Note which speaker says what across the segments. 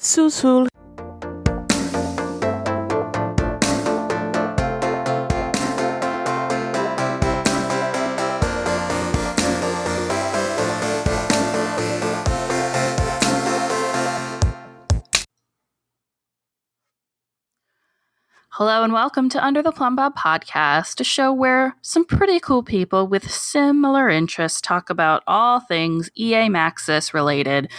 Speaker 1: Susul. Hello and welcome to Under the Plumb Bob podcast, a show where some pretty cool people with similar interests talk about all things EA Maxis related,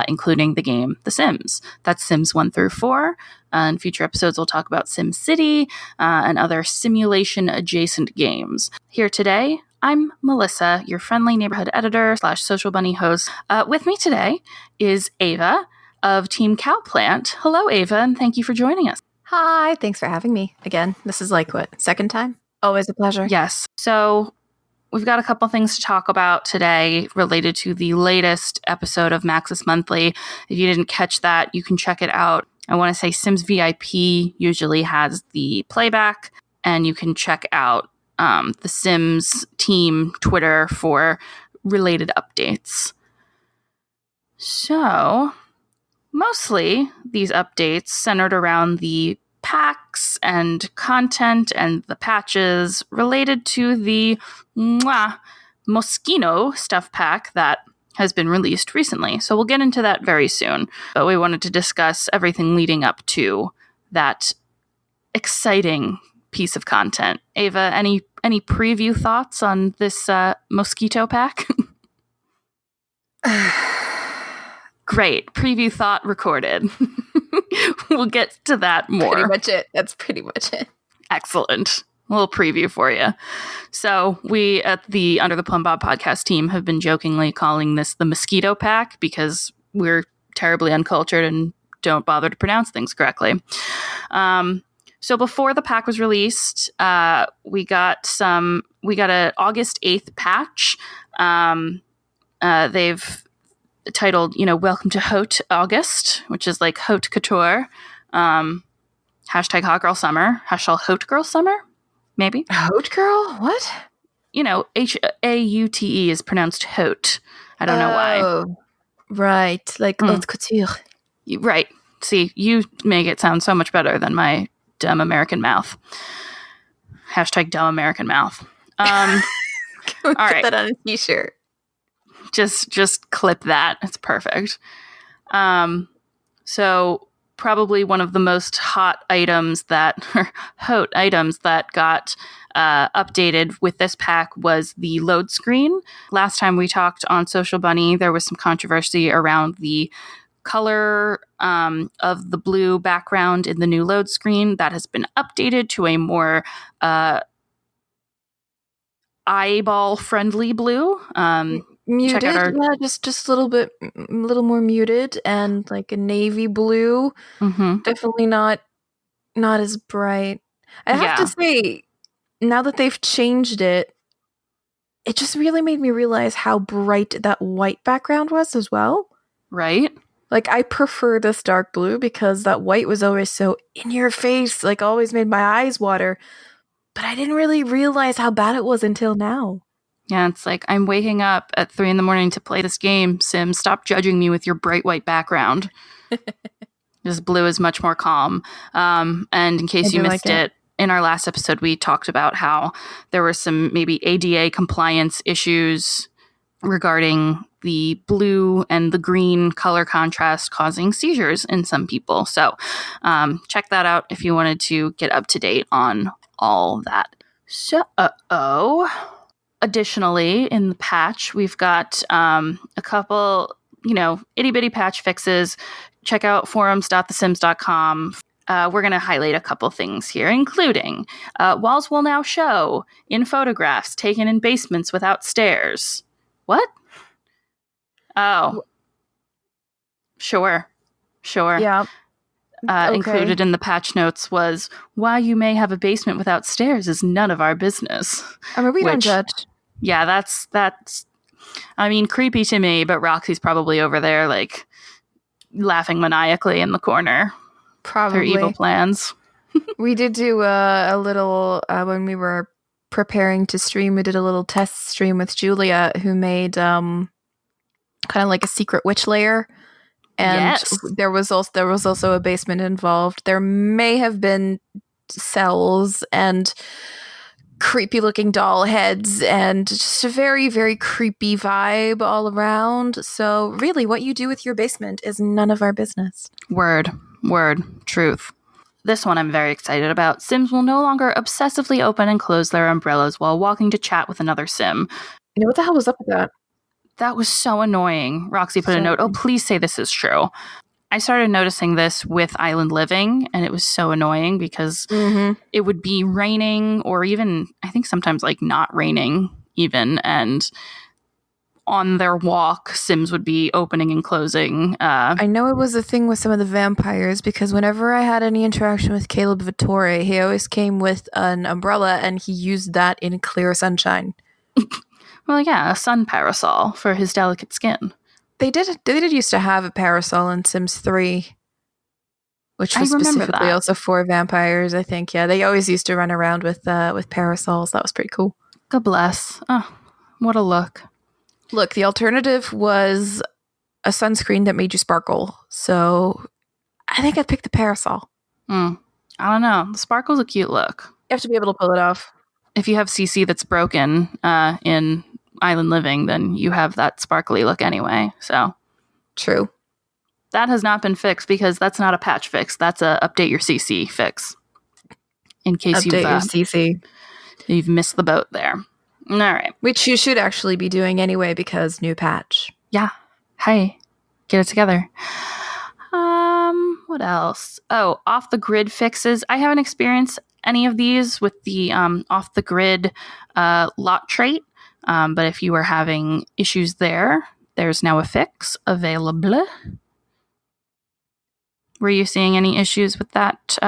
Speaker 1: including the game The Sims. That's Sims 1 through 4. In future episodes, we'll talk about SimCity and other simulation-adjacent games. Here today, I'm Melissa, your friendly neighborhood editor / social bunny host. With me today is Ava of Team Cowplant. Hello, Ava, and thank you for joining us.
Speaker 2: Hi, thanks for having me again. This is like, what, second time? Always a pleasure.
Speaker 1: Yes. So we've got a couple things to talk about today related to the latest episode of Maxis Monthly. If you didn't catch that, you can check it out. I want to say Sims VIP usually has the playback, and you can check out the Sims team Twitter for related updates. So mostly, these updates centered around the packs and content and the patches related to the Moschino stuff pack that has been released recently. So we'll get into that very soon. But we wanted to discuss everything leading up to that exciting piece of content. Ava, any preview thoughts on this Mosquito pack? Great. Preview thought recorded. We'll get to that more.
Speaker 2: Pretty much it. That's pretty much it.
Speaker 1: Excellent. A little preview for you. So we at the Under the Plumb Bob podcast team have been jokingly calling this the Mosquito Pack because we're terribly uncultured and don't bother to pronounce things correctly. So before the pack was released, we got a August 8th patch. They've titled, Welcome to Haute August, which is like Haute Couture. Hashtag Hot Girl Summer. Hashtag Haute Girl Summer, maybe.
Speaker 2: Haute Girl? What?
Speaker 1: Haute is pronounced Haute. I don't know why.
Speaker 2: Oh, right. Like Haute Couture.
Speaker 1: Right. See, you make it sound so much better than my dumb American mouth. Hashtag dumb American mouth. All
Speaker 2: Put
Speaker 1: right.
Speaker 2: that on a t-shirt.
Speaker 1: Just clip that. It's perfect. So probably one of the most hot items that got updated with this pack was the load screen. Last time we talked on Social Bunny, there was some controversy around the color of the blue background in the new load screen. That has been updated to a more eyeball-friendly blue.
Speaker 2: Muted,
Speaker 1: check out our
Speaker 2: just a little more muted, and like a navy blue.
Speaker 1: Mm-hmm.
Speaker 2: Definitely not as bright. I have to say, now that they've changed it, it just really made me realize how bright that white background was as well.
Speaker 1: Right?
Speaker 2: Like, I prefer this dark blue because that white was always so in your face, like always made my eyes water. But I didn't really realize how bad it was until now.
Speaker 1: Yeah, it's like, I'm waking up at 3 a.m. to play this game, Sim. Stop judging me with your bright white background. This blue is much more calm. And in case you missed it, in our last episode, we talked about how there were some maybe ADA compliance issues regarding the blue and the green color contrast causing seizures in some people. So check that out if you wanted to get up to date on all that. So, additionally, in the patch, we've got a couple, itty-bitty patch fixes. Check out forums.thesims.com. We're going to highlight a couple things here, including walls will now show in photographs taken in basements without stairs. What? Oh. Sure.
Speaker 2: Yeah. Okay.
Speaker 1: Included in the patch notes was, why you may have a basement without stairs is none of our business.
Speaker 2: I mean, we don't judge.
Speaker 1: Yeah, that's creepy to me, but Roxy's probably over there, like, laughing maniacally in the corner.
Speaker 2: Probably.
Speaker 1: Their evil plans.
Speaker 2: We did do a little, when we were preparing to stream, we did a little test stream with Julia, who made kind of like a secret witch lair And
Speaker 1: yes.
Speaker 2: there was also a basement involved. There may have been cells and creepy looking doll heads and just a very, very creepy vibe all around. So really, what you do with your basement is none of our business.
Speaker 1: Word, truth. This one I'm very excited about. Sims will no longer obsessively open and close their umbrellas while walking to chat with another Sim.
Speaker 2: You know, what the hell was up with that?
Speaker 1: That was so annoying. Roxy put a note, "Oh, please say this is true." I started noticing this with Island Living, and it was so annoying because it would be raining, or even, I think sometimes like not raining even, and on their walk, Sims would be opening and closing.
Speaker 2: I know it was a thing with some of the vampires, because whenever I had any interaction with Caleb Vittori, he always came with an umbrella, and he used that in clear sunshine.
Speaker 1: Well, yeah, a sun parasol for his delicate skin.
Speaker 2: They did used to have a parasol in Sims 3, which was specifically also for vampires, I think. Yeah, they always used to run around with parasols. That was pretty cool.
Speaker 1: God bless. Oh, what a look.
Speaker 2: Look, the alternative was a sunscreen that made you sparkle. So I think I'd pick the parasol.
Speaker 1: I don't know. The sparkle's a cute look.
Speaker 2: You have to be able to pull it off.
Speaker 1: If you have CC that's broken in Island Living, then you have that sparkly look anyway. So
Speaker 2: true.
Speaker 1: That has not been fixed because that's not a patch fix. That's a update your CC fix. In case
Speaker 2: your CC.
Speaker 1: You've missed the boat there. All right.
Speaker 2: Which you should actually be doing anyway because new patch.
Speaker 1: Yeah. Hey, get it together. What else? Oh, off the grid fixes. I haven't experienced any of these with the off the grid lot trait. But if you are having issues there's now a fix available. Were you seeing any issues with that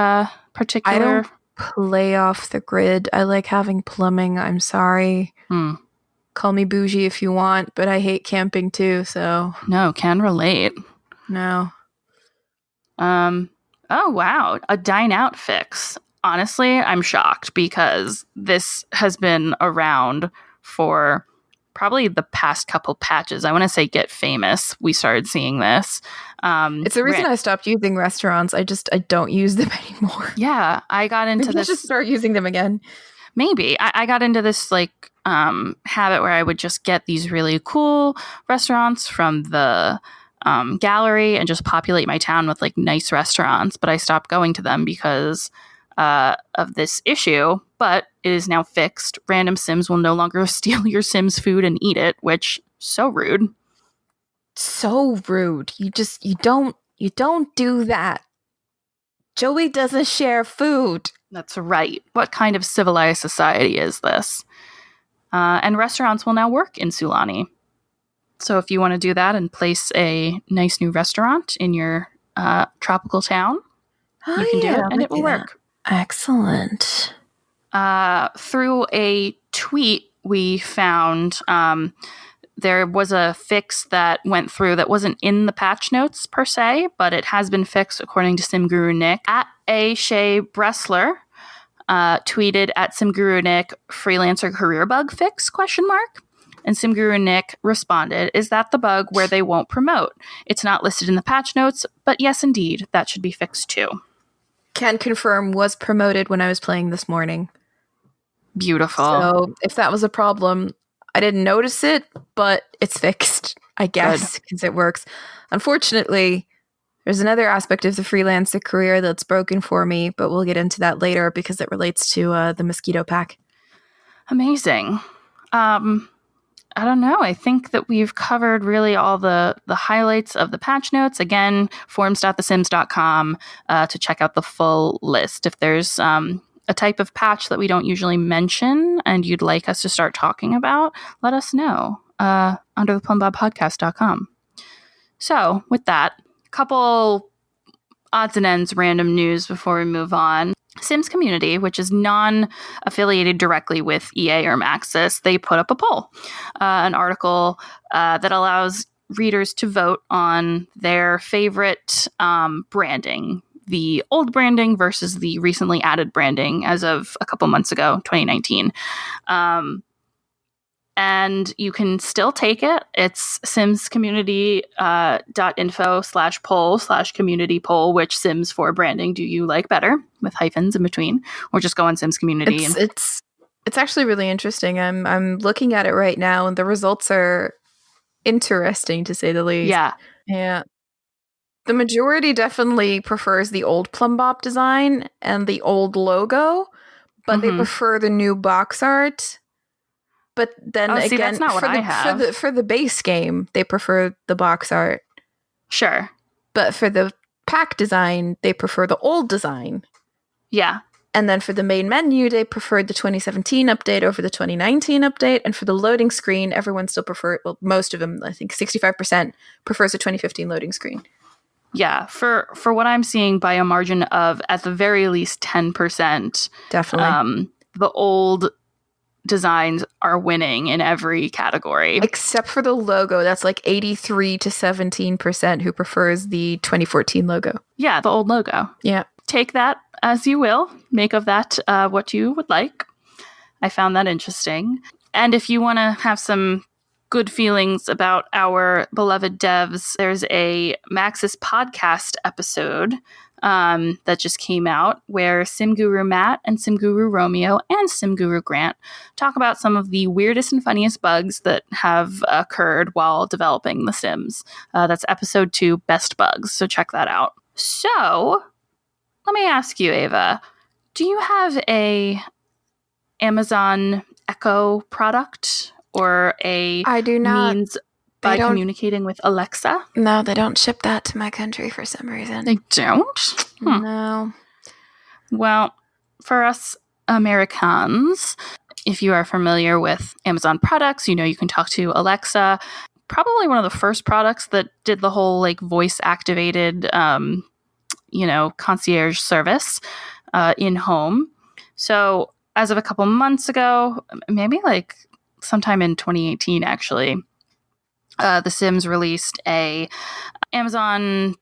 Speaker 1: particular?
Speaker 2: I don't play off the grid. I like having plumbing. I'm sorry. Call me bougie if you want, but I hate camping too, so.
Speaker 1: No, can relate.
Speaker 2: No.
Speaker 1: Oh, wow. A dine out fix. Honestly, I'm shocked because this has been around for probably the past couple patches. I want to say Get Famous. We started seeing this.
Speaker 2: It's the reason I stopped using restaurants. I don't use them anymore.
Speaker 1: Yeah, I got into this.
Speaker 2: Just start using them again.
Speaker 1: Maybe. I got into this like habit where I would just get these really cool restaurants from the gallery and just populate my town with like nice restaurants. But I stopped going to them because of this issue. But it is now fixed. Random Sims will no longer steal your Sims food and eat it, which so rude.
Speaker 2: So rude. You don't do that. Joey doesn't share food.
Speaker 1: That's right. What kind of civilized society is this? And restaurants will now work in Sulani. So if you want to do that and place a nice new restaurant in your tropical town, you can do it and it will work.
Speaker 2: Excellent.
Speaker 1: Through a tweet we found, there was a fix that went through that wasn't in the patch notes per se, but it has been fixed according to SimGuru Nick. At A. Shea Bressler tweeted at SimGuru Nick, freelancer career bug fix, ? And SimGuru Nick responded, is that the bug where they won't promote? It's not listed in the patch notes, but yes, indeed, that should be fixed too.
Speaker 2: Can confirm was promoted when I was playing this morning.
Speaker 1: Beautiful.
Speaker 2: So if that was a problem, I didn't notice it, but it's fixed, I guess, because it works. Unfortunately, there's another aspect of the freelancer career that's broken for me, but we'll get into that later because it relates to the mosquito pack.
Speaker 1: Amazing. I don't know. I think that we've covered really all the highlights of the patch notes. Again, forums.thesims.com to check out the full list. If there's a type of patch that we don't usually mention and you'd like us to start talking about, let us know under theplumbobpodcast.com. So with that, a couple odds and ends random news before we move on. Sims Community, which is non-affiliated directly with EA or Maxis, they put up a poll, an article that allows readers to vote on their favorite branding, the old branding versus the recently added branding as of a couple months ago, 2019. And and you can still take it. It's simscommunity.info/poll/community poll, which Sims 4 branding do you like better, with hyphens in between, or just go on Sims Community.
Speaker 2: It's actually really interesting. I'm looking at it right now, and the results are interesting, to say the least. Yeah. The majority definitely prefers the old Plumbob design and the old logo, but they prefer the new box art. But then again,
Speaker 1: that's not what I have.
Speaker 2: For the base game, they prefer the box art.
Speaker 1: Sure.
Speaker 2: But for the pack design, they prefer the old design.
Speaker 1: Yeah.
Speaker 2: And then for the main menu, they preferred the 2017 update over the 2019 update. And for the loading screen, everyone still most of them, I think 65%, prefers the 2015 loading screen.
Speaker 1: Yeah, for what I'm seeing, by a margin of at the very least 10%,
Speaker 2: definitely,
Speaker 1: the old designs are winning in every category.
Speaker 2: Except for the logo, that's like 83 to 17% who prefers the 2014 logo.
Speaker 1: Yeah, the old logo.
Speaker 2: Yeah.
Speaker 1: Take that as you will. Make of that what you would like. I found that interesting. And if you want to have some good feelings about our beloved devs, there's a Maxis podcast episode that just came out where SimGuru Matt and SimGuru Romeo and SimGuru Grant talk about some of the weirdest and funniest bugs that have occurred while developing The Sims. That's episode 2, Best Bugs, so check that out. So, let me ask you, Ava, do you have a Amazon Echo product or
Speaker 2: I do not.
Speaker 1: means by communicating with Alexa?
Speaker 2: No, they don't ship that to my country for some reason.
Speaker 1: They don't?
Speaker 2: No.
Speaker 1: Well, for us Americans, if you are familiar with Amazon products, you know you can talk to Alexa. Probably one of the first products that did the whole like voice activated, concierge service in home. So as of a couple months ago, maybe like sometime in 2018, actually, The Sims released a Amazon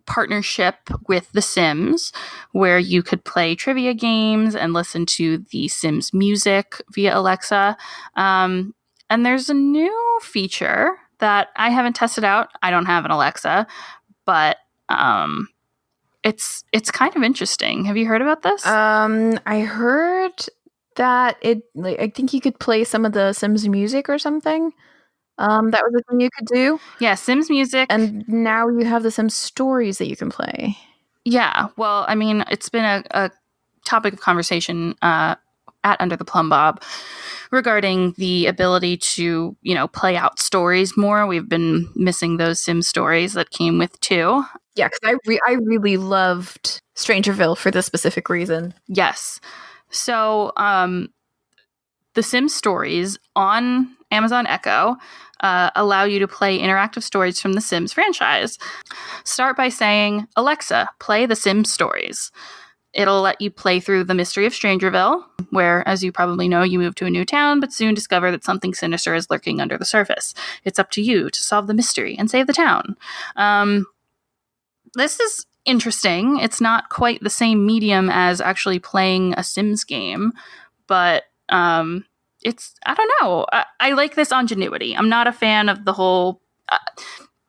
Speaker 1: partnership with The Sims where you could play trivia games and listen to The Sims music via Alexa. And there's a new feature that I haven't tested out. I don't have an Alexa, but it's kind of interesting. Have you heard about this?
Speaker 2: I heard that I think you could play some of the Sims music or something. That was the thing you could do.
Speaker 1: Yeah, Sims music.
Speaker 2: And now you have the Sims stories that you can play.
Speaker 1: Yeah, well, I mean, it's been a topic of conversation at Under the Plum Bob regarding the ability to, play out stories more. We've been missing those Sim stories that came with 2.
Speaker 2: Yeah, because I really loved Strangerville for this specific reason.
Speaker 1: Yes. So, the Sim stories on Amazon Echo allow you to play interactive stories from the Sims franchise. Start by saying, Alexa, play the Sims stories. It'll let you play through The Mystery of Strangerville, where, as you probably know, you move to a new town, but soon discover that something sinister is lurking under the surface. It's up to you to solve the mystery and save the town. This is interesting. It's not quite the same medium as actually playing a Sims game, but I don't know. I like this ingenuity. I'm not a fan of the whole,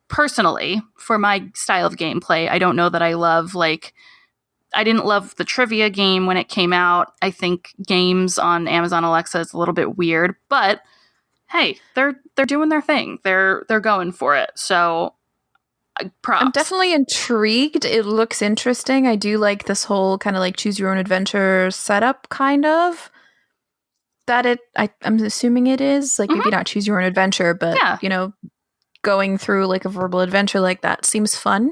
Speaker 1: personally, for my style of gameplay, I don't know that I love, I didn't love the trivia game when it came out. I think games on Amazon Alexa is a little bit weird, but hey, they're doing their thing. They're going for it. So props.
Speaker 2: I'm definitely intrigued. It looks interesting. I do like this whole kind of like choose your own adventure setup kind of. I'm assuming it is maybe not choose your own adventure, but going through like a verbal adventure like that seems fun.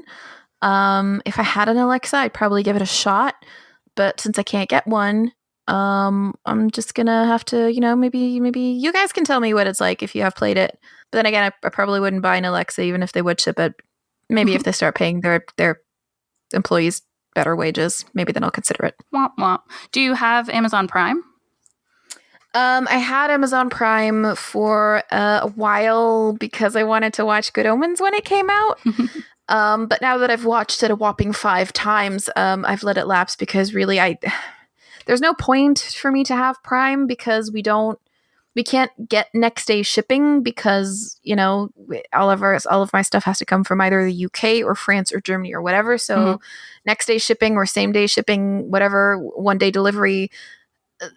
Speaker 2: If I had an Alexa, I'd probably give it a shot, but since I can't get one, I'm just gonna have to, maybe you guys can tell me what it's like if you have played it. But then again, I probably wouldn't buy an Alexa even if they would ship it. Maybe if they start paying their employees better wages, maybe then I'll consider it.
Speaker 1: Womp womp. Do you have Amazon Prime?
Speaker 2: I had Amazon Prime for a while because I wanted to watch Good Omens when it came out. But now that I've watched it a whopping 5 times, I've let it lapse because really there's no point for me to have Prime because we don't we can't get next day shipping because, you know, all of my stuff has to come from either the UK or France or Germany or whatever. So next day shipping or same day shipping, whatever, one day delivery,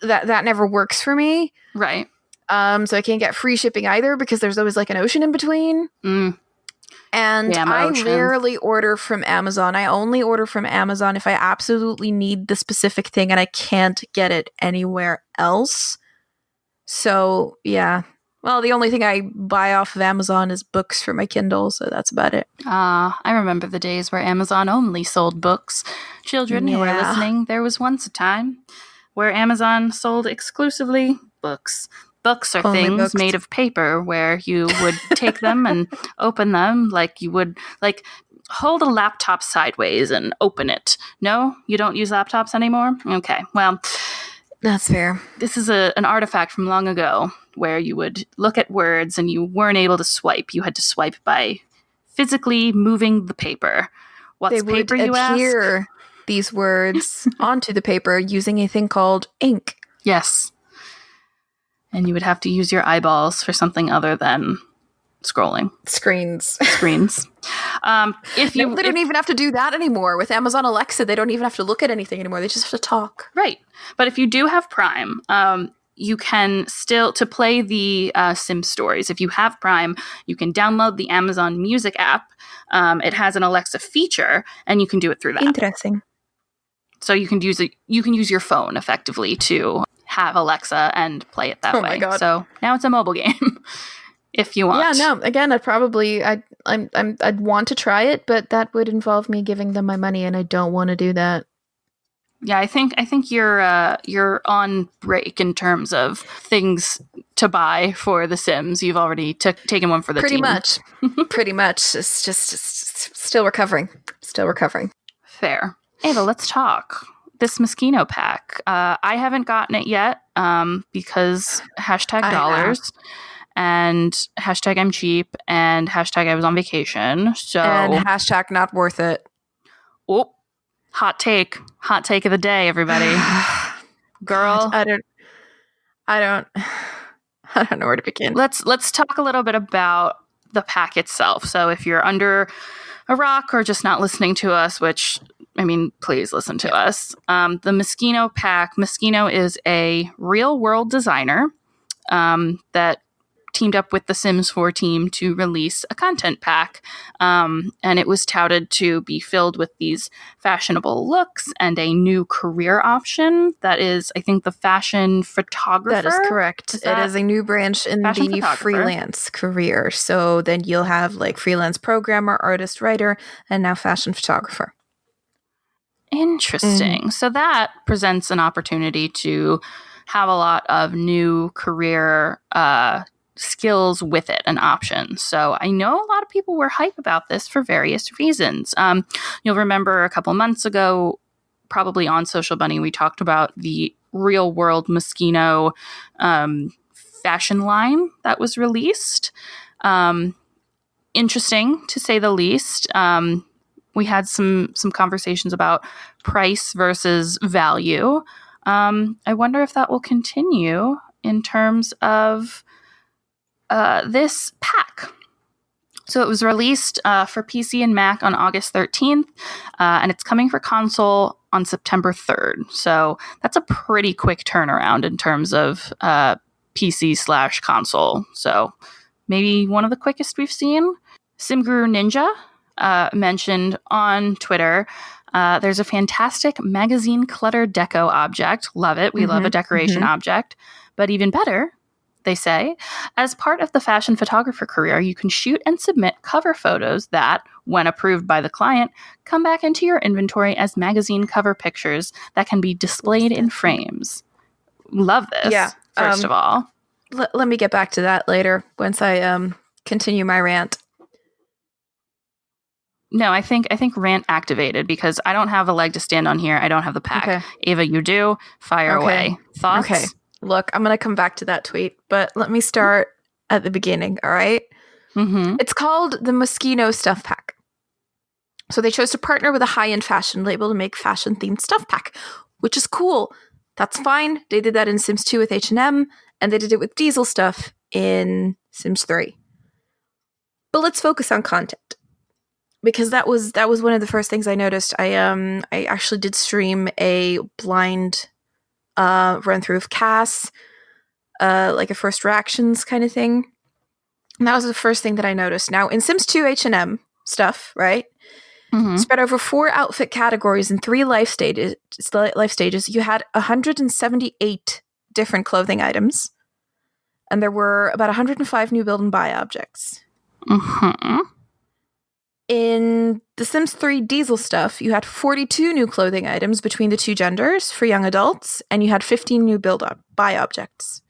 Speaker 2: that never works for me.
Speaker 1: Right.
Speaker 2: So I can't get free shipping either because there's always like an ocean in between. And I rarely order from Amazon. I only order from Amazon if I absolutely need the specific thing and I can't get it anywhere else. So, yeah. Well, the only thing I buy off of Amazon is books for my Kindle, so that's about it.
Speaker 1: I remember the days where Amazon only sold books. Children who are listening, there was once a time where Amazon sold exclusively books. Books are only things made of paper where you would take them and open them like you would, like, hold a laptop sideways and open it. No? You don't use laptops anymore? Okay, well,
Speaker 2: that's fair.
Speaker 1: This is an artifact from long ago where you would look at words and you weren't able to swipe. You had to swipe by physically moving the paper. What's paper, you ask?
Speaker 2: They would adhere these words onto the paper using a thing called ink.
Speaker 1: Yes. And you would have to use your eyeballs for something other than scrolling.
Speaker 2: Screens.
Speaker 1: They
Speaker 2: don't even have to do that anymore. With Amazon Alexa, they don't even have to look at anything anymore. They just have to talk.
Speaker 1: Right. But if you do have Prime, you can still, to play the Sim stories, if you have Prime, you can download the Amazon Music app. It has an Alexa feature, and you can do it through that.
Speaker 2: Interesting.
Speaker 1: So you can use your phone effectively to have Alexa and play it that way. My God. So now it's a mobile game if you want.
Speaker 2: Yeah, no, again, I'd want to try it, but that would involve me giving them my money, and I don't want to do that.
Speaker 1: Yeah, I think you're on break in terms of things to buy for The Sims. You've already taken one for the team.
Speaker 2: Pretty much. It's just still recovering.
Speaker 1: Fair. Ava, let's talk. This Moschino pack. I haven't gotten it yet because #dollars and #I'm cheap and #I was on vacation. So
Speaker 2: and #not worth it.
Speaker 1: Oh, hot take of the day, everybody. Girl,
Speaker 2: I don't know where to begin.
Speaker 1: Let's talk a little bit about the pack itself. So if you're under a rock or just not listening to us, which, I mean, please listen to us. The Moschino pack. Moschino is a real-world designer that teamed up with the Sims 4 team to release a content pack. And it was touted to be filled with these fashionable looks and a new career option that is, I think, the fashion photographer.
Speaker 2: That is correct. It is a new branch in the freelance career. So then you'll have like freelance programmer, artist, writer, and now fashion photographer.
Speaker 1: Interesting. So that presents an opportunity to have a lot of new career skills with it and options. So I know a lot of people were hype about this for various reasons. You'll remember a couple months ago, probably on Social Bunny, we talked about the real world Moschino fashion line that was released. Interesting, to say the least. We had some conversations about price versus value. I wonder if that will continue in terms of this pack. So it was released for PC and Mac on August 13th, and it's coming for console on September 3rd. So that's a pretty quick turnaround in terms of PC/console. So maybe one of the quickest we've seen. Simguru Ninja mentioned on Twitter, there's a fantastic magazine clutter deco object. Love it. We love a decoration object. But even better, they say, as part of the fashion photographer career, you can shoot and submit cover photos that, when approved by the client, come back into your inventory as magazine cover pictures that can be displayed in frames. Love this, first of all.
Speaker 2: Let me get back to that later once I continue my rant.
Speaker 1: No, I think rant activated because I don't have a leg to stand on here. I don't have the pack. Okay. Ava, you do. Fire away. Thoughts?
Speaker 2: Okay. Look, I'm going to come back to that tweet, but let me start at the beginning, all right? It's called the Moschino Stuff Pack. So they chose to partner with a high-end fashion label to make fashion-themed stuff pack, which is cool. That's fine. They did that in Sims 2 with H&M, And they did it with diesel stuff in Sims 3. But let's focus on content, because that was one of the first things I noticed. I actually did stream a blind run through of Cass, like a first reactions kind of thing. And that was the first thing that I noticed. Now, in Sims 2 H&M stuff, right?
Speaker 1: Mm-hmm.
Speaker 2: Spread over 4 outfit categories and 3 life stages, you had 178 different clothing items. And there were about 105 new build and buy objects.
Speaker 1: Mm-hmm.
Speaker 2: In The Sims 3 Diesel stuff, you had 42 new clothing items between the 2 genders for young adults, and you had 15 new buy objects.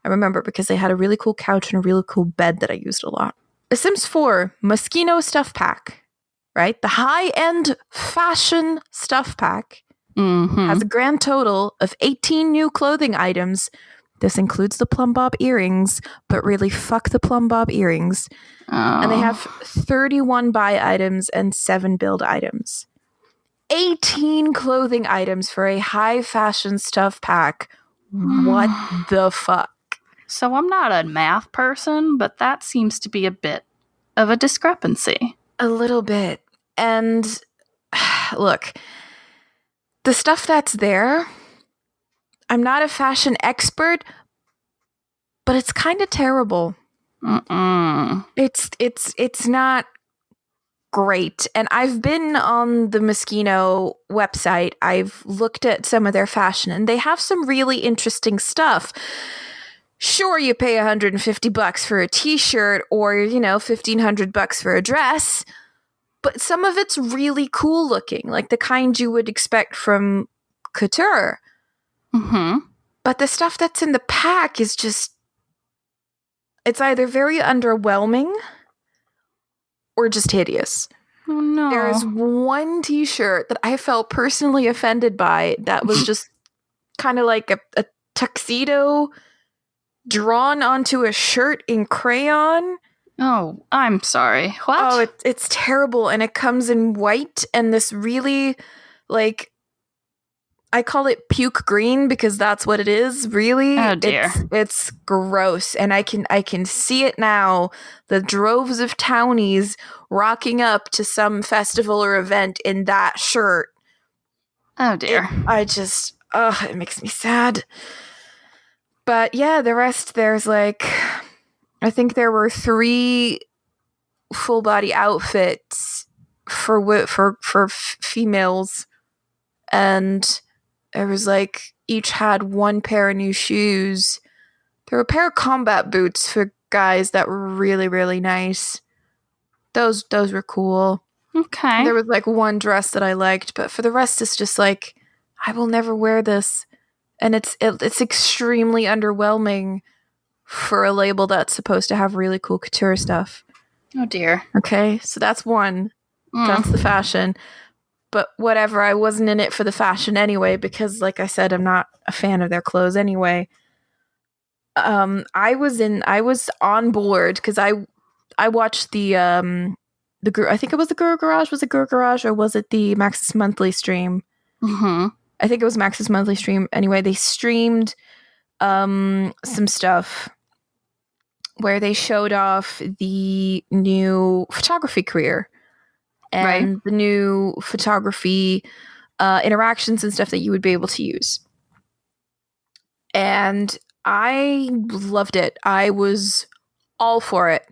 Speaker 2: I remember because they had a really cool couch and a really cool bed that I used a lot. The Sims 4 Moschino Stuff Pack, right? The high-end fashion stuff pack has a grand total of 18 new clothing items. This includes the plumb bob earrings, but really fuck the plumb bob earrings. And they have 31 buy items and 7 build items. 18 clothing items for a high fashion stuff pack. What the fuck?
Speaker 1: So I'm not a math person, but that seems to be a bit of a discrepancy.
Speaker 2: A little bit. And look, the stuff that's there, I'm not a fashion expert, but it's kind of terrible. It's not great. And I've been on the Moschino website. I've looked at some of their fashion, and they have some really interesting stuff. Sure, you pay $150 for a t-shirt, or, $1,500 for a dress, but some of it's really cool looking, like the kind you would expect from couture. But the stuff that's in the pack is just, it's either very underwhelming or just hideous.
Speaker 1: Oh no.
Speaker 2: There's one t-shirt that I felt personally offended by that was just kind of like a tuxedo drawn onto a shirt in crayon.
Speaker 1: Oh, I'm sorry. What?
Speaker 2: Oh, it's terrible. And it comes in white and this really, like, I call it puke green because that's what it is, really.
Speaker 1: Oh dear.
Speaker 2: It's gross. And I can see it now. The droves of townies rocking up to some festival or event in that shirt.
Speaker 1: Oh dear.
Speaker 2: It makes me sad. But yeah, the rest, there's like, I think there were 3 full body outfits for females, and there was like each had 1 pair of new shoes. There were a pair of combat boots for guys that were really, really nice. Those were cool.
Speaker 1: Okay.
Speaker 2: There was like 1 dress that I liked, but for the rest, it's just like, I will never wear this, and it's extremely underwhelming for a label that's supposed to have really cool couture stuff.
Speaker 1: Oh dear.
Speaker 2: Okay, so that's one. That's the fashion. But whatever, I wasn't in it for the fashion anyway, because like I said, I'm not a fan of their clothes anyway. I was on board because I watched the I think it was the Guru Garage. Was it Guru Garage or was it the Maxis Monthly stream? I think it was Maxis Monthly stream. Anyway, they streamed some stuff where they showed off the new photography career and the new photography interactions and stuff that you would be able to use. And I loved it. I was all for it.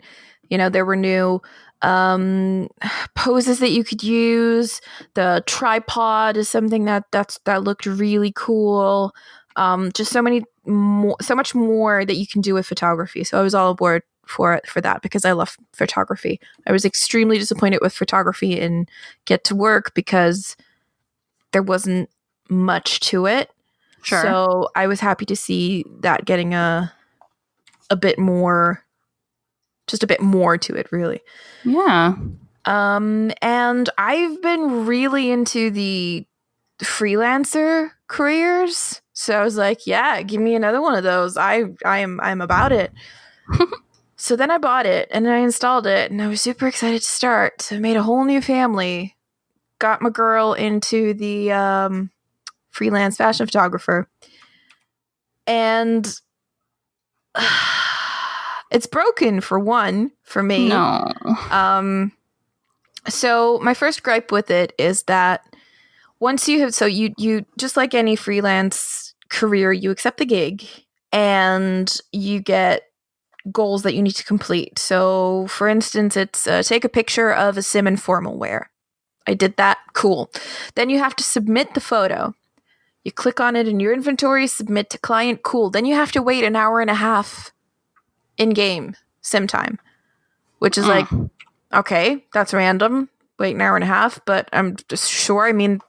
Speaker 2: There were new poses that you could use. The tripod is something that looked really cool. Just so much more that you can do with photography. So I was all aboard for that because I love photography. I was extremely disappointed with photography in Get to Work because there wasn't much to it.
Speaker 1: Sure.
Speaker 2: So I was happy to see that getting a bit more, just a bit more to it, really.
Speaker 1: Yeah.
Speaker 2: And I've been really into the freelancer careers. So I was like, yeah, give me another one of those. I'm about it. So then I bought it and I installed it and I was super excited to start. So I made a whole new family. Got my girl into the freelance fashion photographer. And It's broken, for one, for me.
Speaker 1: No.
Speaker 2: So my first gripe with it is that once you have, so you just like any freelance career, you accept the gig and you get goals that you need to complete. So for instance, it's take a picture of a sim in formal wear. I did that. Cool. Then you have to submit the photo. You click on it in your inventory, submit to client. Cool. Then you have to wait an hour and a half in-game sim time, which is like, okay, that's random. Wait an hour and a half, but I'm just sure. I mean,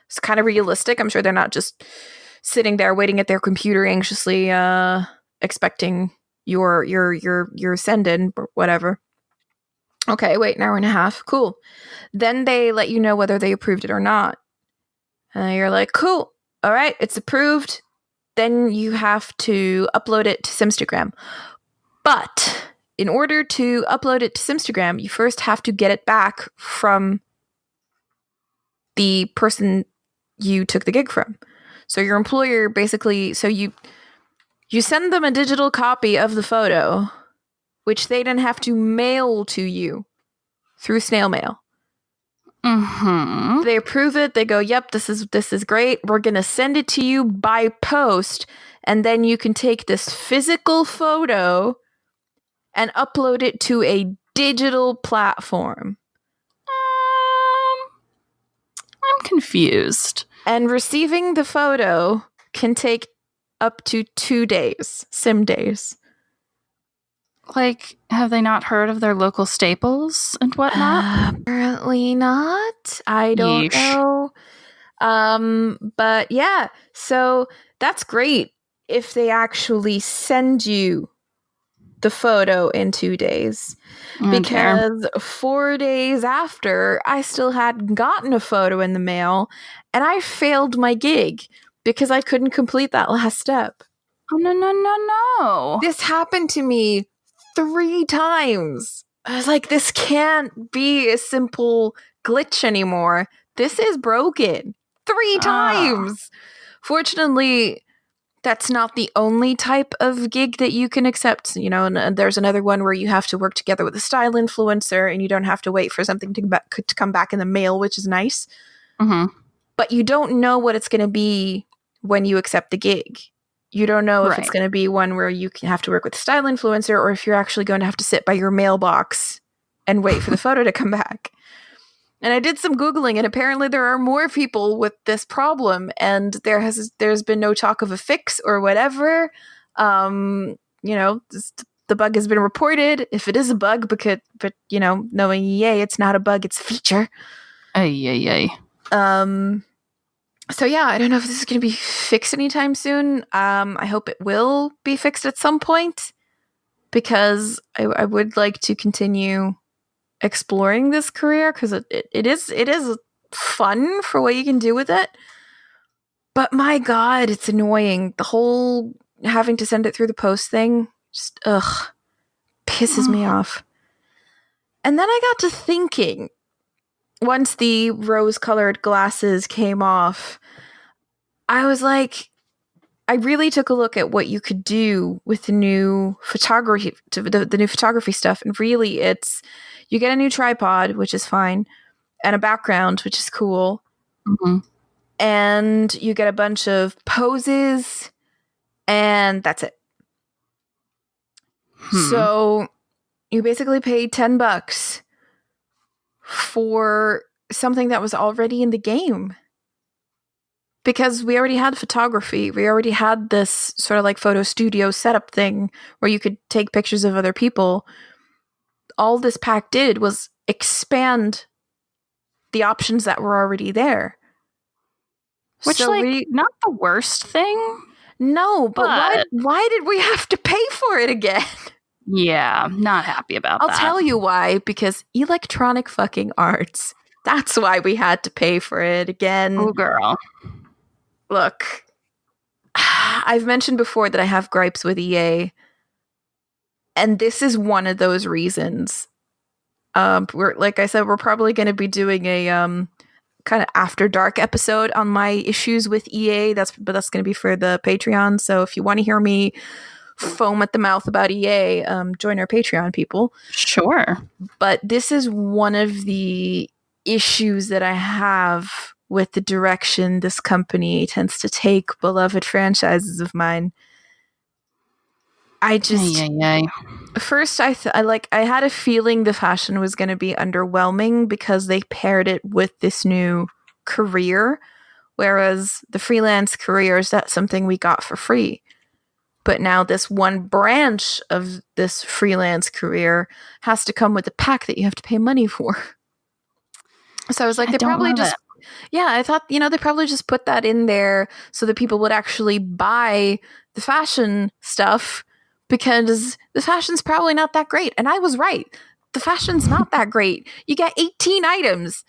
Speaker 2: it's kind of realistic. I'm sure they're not just sitting there waiting at their computer anxiously expecting your send in or whatever. Okay, wait an hour and a half. Cool. Then they let you know whether they approved it or not. And you're like, cool. All right, it's approved. Then you have to upload it to Simstagram. But in order to upload it to Simstagram, you first have to get it back from the person you took the gig from. So your employer basically, so you send them a digital copy of the photo, which they then have to mail to you through snail mail.
Speaker 1: Mm-hmm.
Speaker 2: They approve it. They go, yep, this is great. We're going to send it to you by post. And then you can take this physical photo and upload it to a digital platform.
Speaker 1: I'm confused.
Speaker 2: And receiving the photo can take up to 2 days, sim days.
Speaker 1: Like, have they not heard of their local staples and whatnot?
Speaker 2: Apparently not. I don't know. But yeah, so that's great if they actually send you the photo in 2 days. Because 4 days after, I still hadn't gotten a photo in the mail, and I failed my gig because I couldn't complete that last step.
Speaker 1: Oh, no.
Speaker 2: This happened to me 3 times. I was like, this can't be a simple glitch anymore. This is broken. 3 times. Fortunately, that's not the only type of gig that you can accept. You know, and there's another one where you have to work together with a style influencer and you don't have to wait for something to come back in the mail, which is nice.
Speaker 1: Mm-hmm.
Speaker 2: But you don't know what it's going to be when you accept the gig. You don't know if it's going to be one where you have to work with a style influencer or if you're actually going to have to sit by your mailbox and wait for the photo to come back. And I did some Googling, and apparently there are more people with this problem, and there's been no talk of a fix or whatever. You know, the bug has been reported. If it is a bug, but you know, knowing EA, it's not a bug, it's a feature.
Speaker 1: Ay.
Speaker 2: So yeah, I don't know if this is going to be fixed anytime soon. I hope it will be fixed at some point, because I would like to continue exploring this career, because it is fun for what you can do with it. But my God, it's annoying. The whole having to send it through the post thing just pisses me off. And then I got to thinking, once the rose-colored glasses came off, I was like, I really took a look at what you could do with the new photography, the new photography stuff, and really, it's you get a new tripod, which is fine, and a background, which is cool, and you get a bunch of poses, and that's it. So you basically pay $10 for something that was already in the game. Because we already had photography. We already had this sort of like photo studio setup thing where you could take pictures of other people. All this pack did was expand the options that were already there.
Speaker 1: Which,
Speaker 2: so
Speaker 1: not the worst thing.
Speaker 2: No, but why did we have to pay for it again?
Speaker 1: Yeah, not happy about that.
Speaker 2: I'll tell you why. Because Electronic fucking Arts. That's why we had to pay for it again.
Speaker 1: Oh, girl.
Speaker 2: Look, I've mentioned before that I have gripes with EA, and this is one of those reasons. Like I said, we're probably going to be doing a kind of after dark episode on my issues with EA. But that's going to be for the Patreon. So if you want to hear me foam at the mouth about EA, join our Patreon, people.
Speaker 1: Sure.
Speaker 2: But this is one of the issues that I have with the direction this company tends to take beloved franchises of mine. I just... First, I had a feeling the fashion was going to be underwhelming because they paired it with this new career, whereas the freelance career is that something we got for free. But now this one branch of this freelance career has to come with a pack that you have to pay money for. So I was like, they probably just... Yeah, I thought, they probably just put that in there so that people would actually buy the fashion stuff, because the fashion's probably not that great. And I was right. The fashion's not that great. You get 18 items,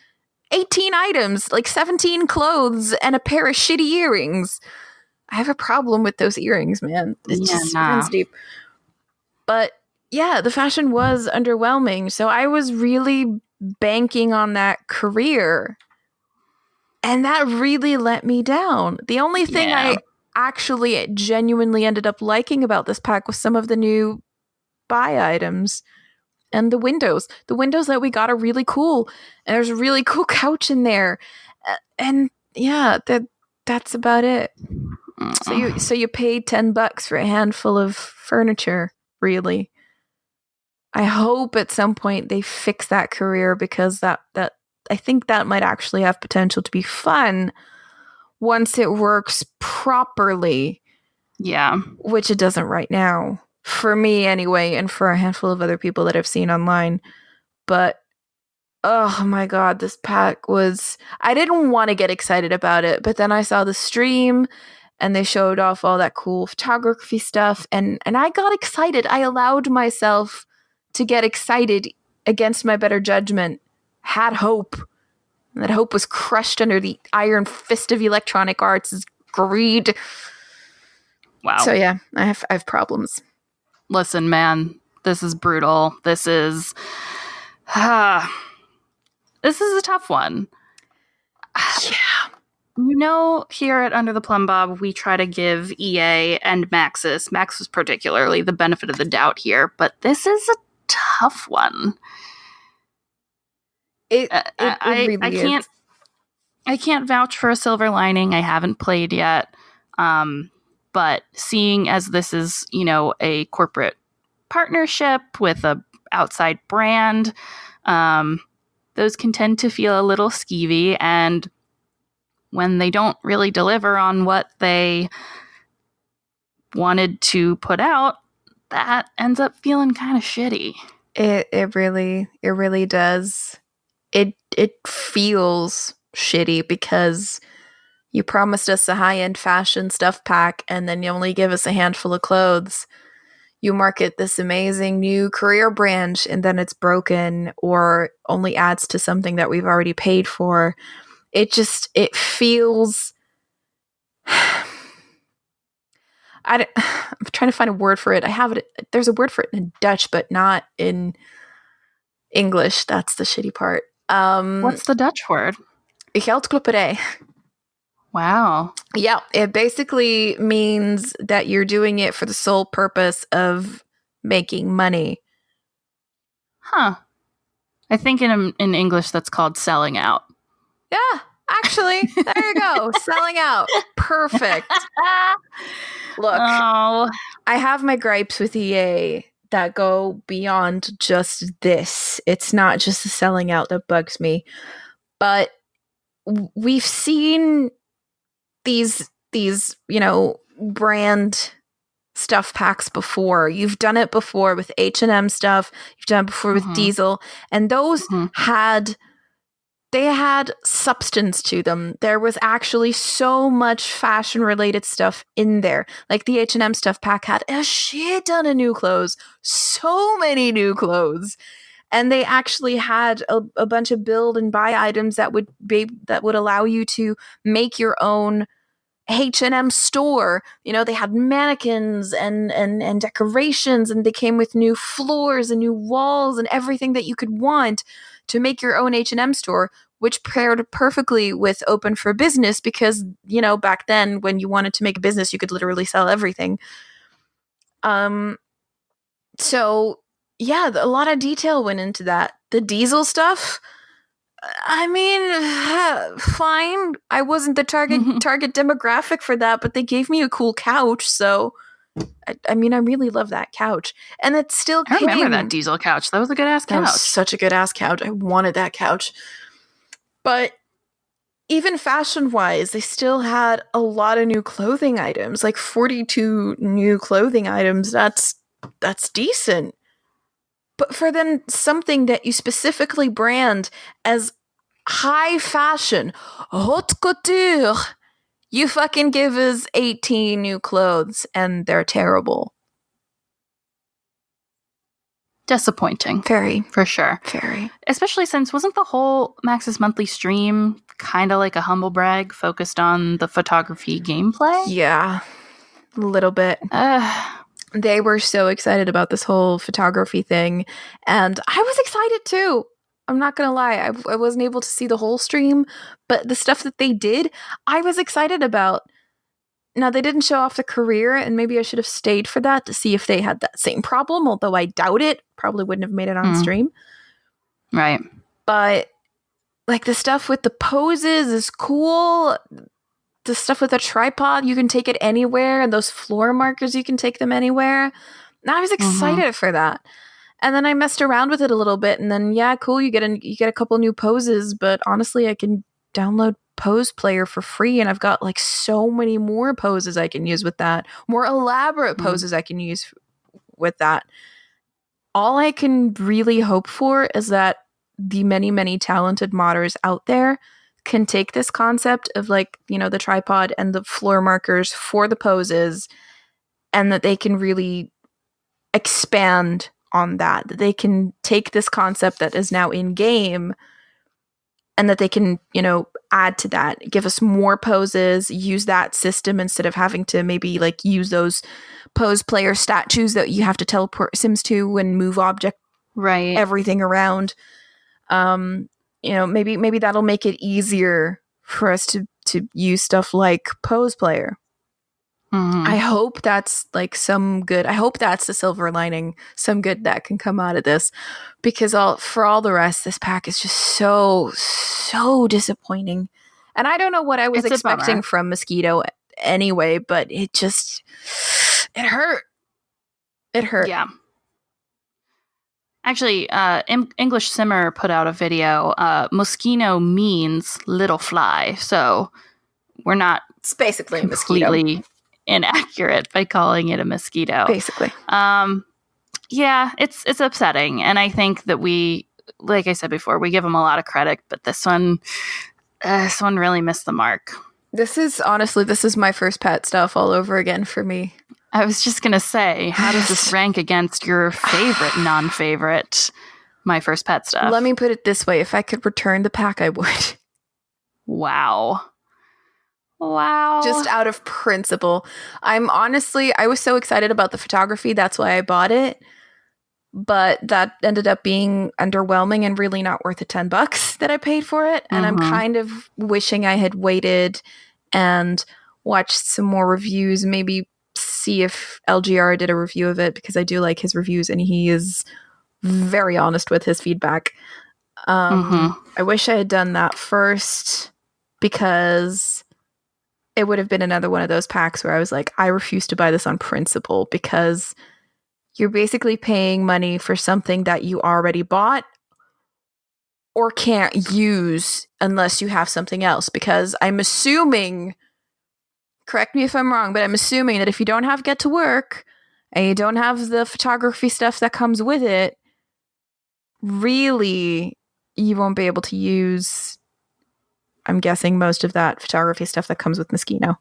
Speaker 2: like 17 clothes and a pair of shitty earrings. I have a problem with those earrings, man. It just runs deep. But yeah, the fashion was underwhelming. So I was really banking on that career. And that really let me down. The only thing I actually genuinely ended up liking about this pack was some of the new buy items and the windows. The windows that we got are really cool. And there's a really cool couch in there. And yeah, that's about it. So you paid $10 for a handful of furniture, really. I hope at some point they fix that career, because that I think that might actually have potential to be fun once it works properly.
Speaker 1: Yeah.
Speaker 2: Which it doesn't right now. For me, anyway, and for a handful of other people that I've seen online. But, oh my god, this pack was... I didn't want to get excited about it, but then I saw the stream, and they showed off all that cool photography stuff, and I got excited. I allowed myself to get excited against my better judgment. Had hope. And that hope was crushed under the iron fist of Electronic Arts' greed.
Speaker 1: Wow.
Speaker 2: So yeah, I have problems.
Speaker 1: Listen, man, this is brutal. This is a tough one.
Speaker 2: Yeah.
Speaker 1: Here at Under the Plumb Bob, we try to give EA and Maxis particularly, the benefit of the doubt here, but this is a tough one.
Speaker 2: It really is.
Speaker 1: I can't vouch for a silver lining. I haven't played yet. But seeing as this is, a corporate partnership with a outside brand, those can tend to feel a little skeevy. And when they don't really deliver on what they wanted to put out, that ends up feeling kind of shitty.
Speaker 2: It really does. It feels shitty because you promised us a high-end fashion stuff pack, and then you only give us a handful of clothes. You market this amazing new career brand, and then it's broken or only adds to something that we've already paid for. It feels... I'm trying to find a word for it. There's a word for it in Dutch, but not in English. That's the shitty part.
Speaker 1: What's the Dutch word?
Speaker 2: Geldklopperij.
Speaker 1: Wow.
Speaker 2: Yeah, it basically means that you're doing it for the sole purpose of making money.
Speaker 1: Huh. I think in English that's called selling out.
Speaker 2: Yeah, actually, there you go. Selling out. Perfect. Look, I have my gripes with EA that go beyond just this. It's not just the selling out that bugs me. But we've seen these brand stuff packs before. You've done it before with H&M stuff. You've done it before with Diesel. And those had substance to them. There was actually so much fashion related stuff in there. Like the H&M stuff pack had a shit ton of new clothes. So many new clothes. And they actually had a bunch of build and buy items that would allow you to make your own H&M store. They had mannequins and decorations, and they came with new floors and new walls and everything that you could want to make your own H&M store, which paired perfectly with Open for Business because, back then when you wanted to make a business, you could literally sell everything. So yeah, a lot of detail went into that. The diesel stuff, I mean, fine. I wasn't the target demographic for that, but they gave me a cool couch, so I mean, I really love that couch. And it still
Speaker 1: I remember that diesel couch. That was a good-ass couch.
Speaker 2: That was such a good-ass couch. I wanted that couch. But even fashion-wise, they still had a lot of new clothing items, like 42 new clothing items. That's decent. But for then something that you specifically brand as high fashion, haute couture, you fucking give us 18 new clothes and they're terrible.
Speaker 1: Disappointing.
Speaker 2: Very.
Speaker 1: For sure.
Speaker 2: Very.
Speaker 1: Especially since wasn't the whole Max's monthly stream kind of like a humble brag focused on the photography gameplay?
Speaker 2: Yeah. A little bit. They were so excited about this whole photography thing, and I was excited too. I'm not gonna lie, I wasn't able to see the whole stream, but the stuff that they did, I was excited about. Now, they didn't show off the career, and maybe I should have stayed for that to see if they had that same problem, although I doubt it. Probably wouldn't have made it on stream.
Speaker 1: Right.
Speaker 2: But, like, the stuff with the poses is cool. The stuff with the tripod, you can take it anywhere, and those floor markers, you can take them anywhere. And I was excited for that. And then I messed around with it a little bit, and then yeah, cool, you get a couple new poses, but honestly, I can download Pose Player for free, and I've got like so many more poses I can use with that, more elaborate poses I can use with that. All I can really hope for is that the many talented modders out there can take this concept of, like, you know, the tripod and the floor markers for the poses, and that they can really expand on that they can take this concept that is now in game, and that they can, you know, add to that, give us more poses, use that system instead of having to maybe like use those Pose Player statues that you have to teleport Sims to and move object everything around. You know, maybe that'll make it easier for us to use stuff like Pose Player. I hope that's like some good. I hope that's the silver lining, some good that can come out of this, because for all the rest, this pack is just so disappointing. And I don't know what I was expecting from Mosquito anyway, but it hurt. It hurt.
Speaker 1: Yeah. Actually, English Simmer put out a video. Mosquito means little fly, so we're not.
Speaker 2: It's basically
Speaker 1: completely
Speaker 2: a mosquito.
Speaker 1: Inaccurate by calling it a mosquito.
Speaker 2: Basically.
Speaker 1: Yeah, it's upsetting, and I think that we, like I said before, we give them a lot of credit, but this one really missed the mark.
Speaker 2: This is my first pet stuff all over again for me.
Speaker 1: I was just gonna say, how does this rank against your favorite non-favorite My First Pet Stuff?
Speaker 2: Let me put it this way: if I could return the pack, I would.
Speaker 1: Wow.
Speaker 2: Just out of principle. I was so excited about the photography, that's why I bought it. But that ended up being underwhelming and really not worth the $10 that I paid for it. And I'm kind of wishing I had waited and watched some more reviews, maybe see if LGR did a review of it, because I do like his reviews and he is very honest with his feedback. I wish I had done that first, because it would have been another one of those packs where I was like, I refuse to buy this on principle, because you're basically paying money for something that you already bought or can't use unless you have something else. Because I'm assuming, correct me if I'm wrong, but I'm assuming that if you don't have Get to Work and you don't have the photography stuff that comes with it, really, you won't be able to use, I'm guessing, most of that photography stuff that comes with Mosquito.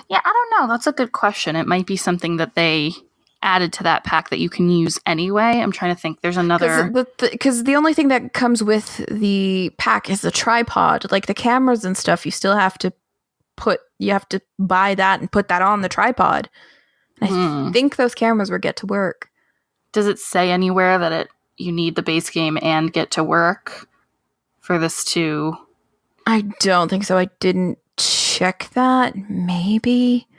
Speaker 1: Yeah, I don't know. That's a good question. It might be something that they added to that pack that you can use anyway. I'm trying to think. There's another...
Speaker 2: Because the only thing that comes with the pack is the tripod. Like the cameras and stuff, you still have to buy that and put that on the tripod. And I think those cameras were Get to Work.
Speaker 1: Does it say anywhere that you need the base game and Get to Work for this to...
Speaker 2: I don't think so. I didn't check that. Maybe.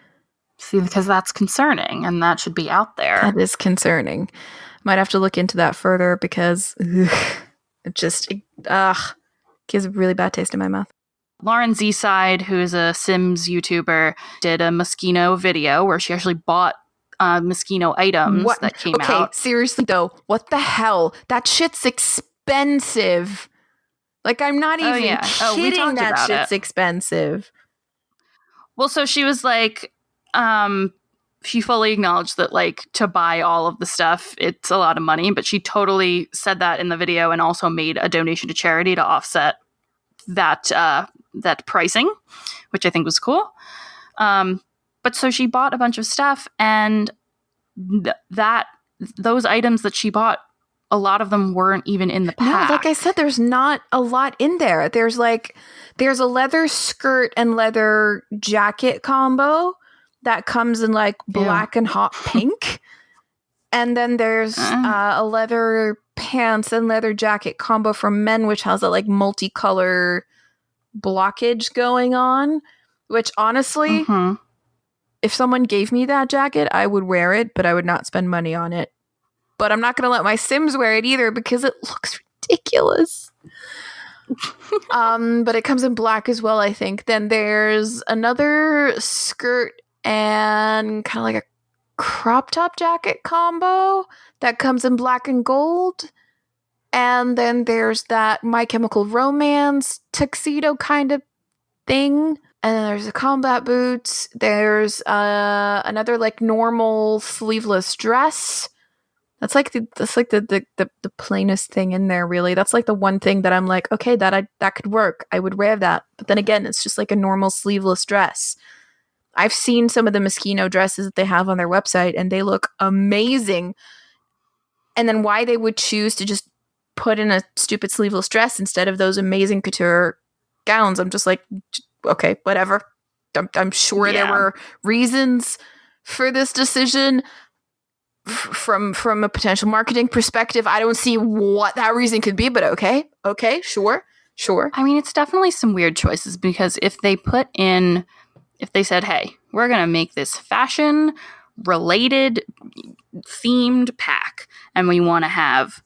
Speaker 1: See, because that's concerning, and that should be out there.
Speaker 2: That is concerning. Might have to look into that further because it just gives a really bad taste in my mouth.
Speaker 1: Lauren Z-Side, who is a Sims YouTuber, did a Moschino video where she actually bought Moschino items that came out.
Speaker 2: Okay, seriously though, what the hell? That shit's expensive. Like, I'm not even kidding that shit's expensive.
Speaker 1: Well, so she was like, she fully acknowledged that, like, to buy all of the stuff, it's a lot of money, but she totally said that in the video and also made a donation to charity to offset that pricing, which I think was cool. But so she bought a bunch of stuff, and those items that she bought, a lot of them weren't even in the pack.
Speaker 2: No, like I said, there's not a lot in there. There's a leather skirt and leather jacket combo that comes in like black and hot pink. And then there's a leather pants and leather jacket combo for men, which has a like multicolor blockage going on, which honestly, if someone gave me that jacket, I would wear it, but I would not spend money on it. But I'm not going to let my Sims wear it either because it looks ridiculous. But it comes in black as well, I think. Then there's another skirt and kind of like a crop top jacket combo that comes in black and gold. And then there's that My Chemical Romance tuxedo kind of thing. And then there's the combat boots. There's another like normal sleeveless dress. That's like the plainest thing in there, really. That's like the one thing that I'm like, okay, that could work. I would wear that. But then again, it's just like a normal sleeveless dress. I've seen some of the Moschino dresses that they have on their website, and they look amazing. And then why they would choose to just put in a stupid sleeveless dress instead of those amazing couture gowns, I'm just like, okay, whatever. I'm sure there were reasons for this decision. From a potential marketing perspective, I don't see what that reason could be, but okay, sure.
Speaker 1: I mean, it's definitely some weird choices because if they said, hey, we're going to make this fashion related themed pack and we want to have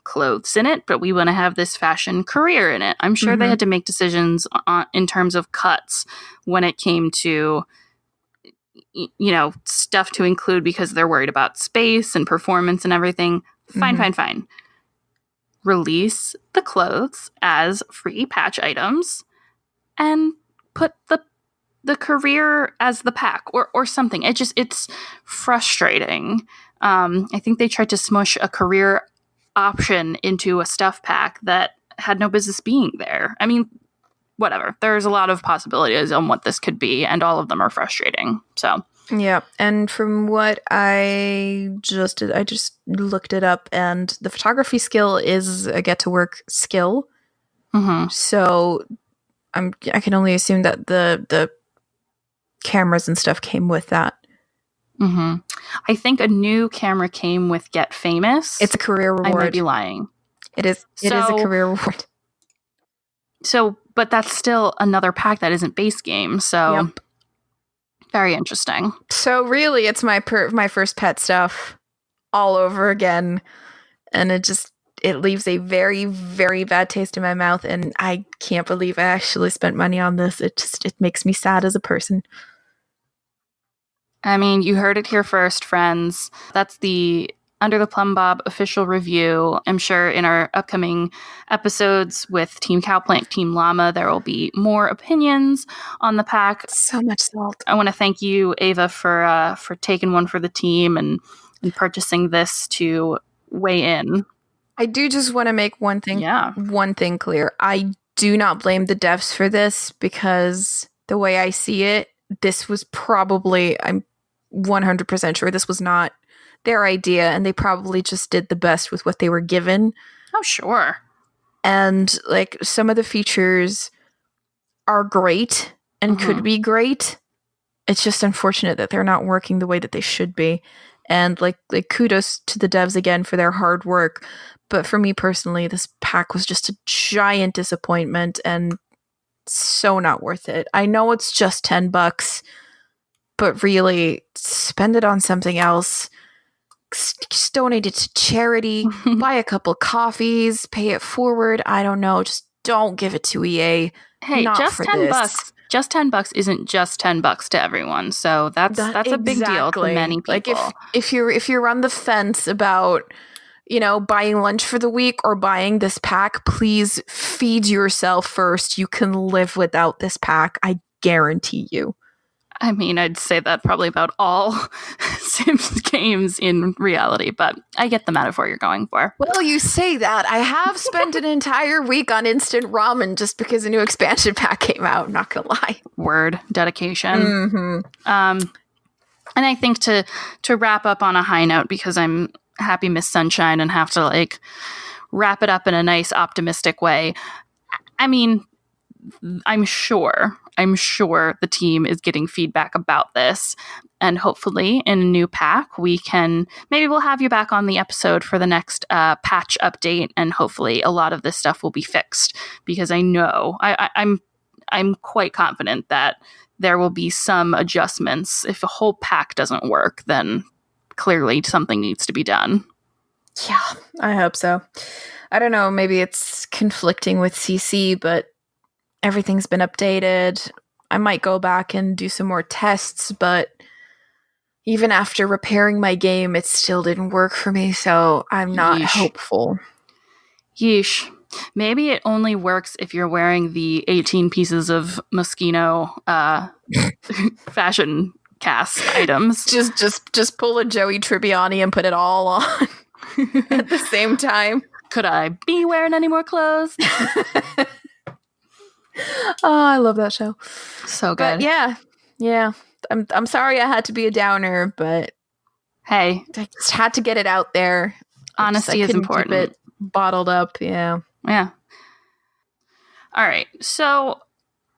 Speaker 1: clothes in it, but we want to have this fashion career in it. I'm sure they had to make decisions in terms of cuts when it came to stuff to include because they're worried about space and performance and everything. Fine. Release the clothes as free patch items and put the career as the pack or something. It's frustrating. I think they tried to smush a career option into a stuff pack that had no business being there. I mean, whatever. There's a lot of possibilities on what this could be, and all of them are frustrating. So
Speaker 2: yeah, and from what I just did, I just looked it up, and the photography skill is a get to work skill. So I can only assume that the cameras and stuff came with that.
Speaker 1: I think a new camera came with Get Famous.
Speaker 2: It's a career reward.
Speaker 1: I might be lying.
Speaker 2: It is a career reward.
Speaker 1: So, but that's still another pack that isn't base game. So, very interesting. So
Speaker 2: really, it's my first pet stuff all over again, and it leaves a very, very bad taste in my mouth. And I can't believe I actually spent money on this. It makes me sad as a person.
Speaker 1: I mean, you heard it here first, friends. That's the Under the Plumb Bob official review. I'm sure in our upcoming episodes with Team Cowplant, Team Llama, there will be more opinions on the pack.
Speaker 2: So much salt.
Speaker 1: I want to thank you, Ava, for taking one for the team and purchasing this to weigh in.
Speaker 2: I do just want to make one thing clear. I do not blame the devs for this because the way I see it, this was probably, I'm 100% sure this was not their idea, and they probably just did the best with what they were given.
Speaker 1: Oh, sure.
Speaker 2: And like some of the features are great and could be great. It's just unfortunate that they're not working the way that they should be. And like kudos to the devs again for their hard work. But for me personally, this pack was just a giant disappointment and so not worth it. I know it's just $10. but really spend it on something else. Just donate it to charity, buy a couple coffees, pay it forward. I don't know. Just don't give it to EA.
Speaker 1: Hey,
Speaker 2: Not
Speaker 1: just
Speaker 2: for
Speaker 1: $10.
Speaker 2: this.
Speaker 1: Just $10 isn't just $10 to everyone. So that's a big deal to many people.
Speaker 2: Like if you're on the fence about, buying lunch for the week or buying this pack, please feed yourself first. You can live without this pack. I guarantee you.
Speaker 1: I mean, I'd say that probably about all Sims games in reality, but I get the metaphor you're going for.
Speaker 2: Well, you say that. I have spent an entire week on instant ramen just because a new expansion pack came out. Not gonna lie.
Speaker 1: Word dedication.
Speaker 2: Mm-hmm.
Speaker 1: And I think to wrap up on a high note, because I'm happy Miss Sunshine and have to like wrap it up in a nice optimistic way. I mean, I'm sure the team is getting feedback about this, and hopefully in a new pack maybe we'll have you back on the episode for the next patch update, and hopefully a lot of this stuff will be fixed, because I know I'm quite confident that there will be some adjustments. If a whole pack doesn't work, then clearly something needs to be done.
Speaker 2: Yeah, I hope so. I don't know, maybe it's conflicting with CC, but everything's been updated. I might go back and do some more tests, but even after repairing my game, it still didn't work for me, so I'm not hopeful.
Speaker 1: Yeesh. Maybe it only works if you're wearing the 18 pieces of Moschino fashion cast items.
Speaker 2: Just pull a Joey Tribbiani and put it all on at the same time.
Speaker 1: Could I be wearing any more clothes?
Speaker 2: Oh, I love that show.
Speaker 1: So good.
Speaker 2: But yeah. I'm sorry I had to be a downer, but
Speaker 1: hey,
Speaker 2: I just had to get it out there.
Speaker 1: Honesty is important.
Speaker 2: Keep it bottled up, yeah.
Speaker 1: Yeah. All right. So,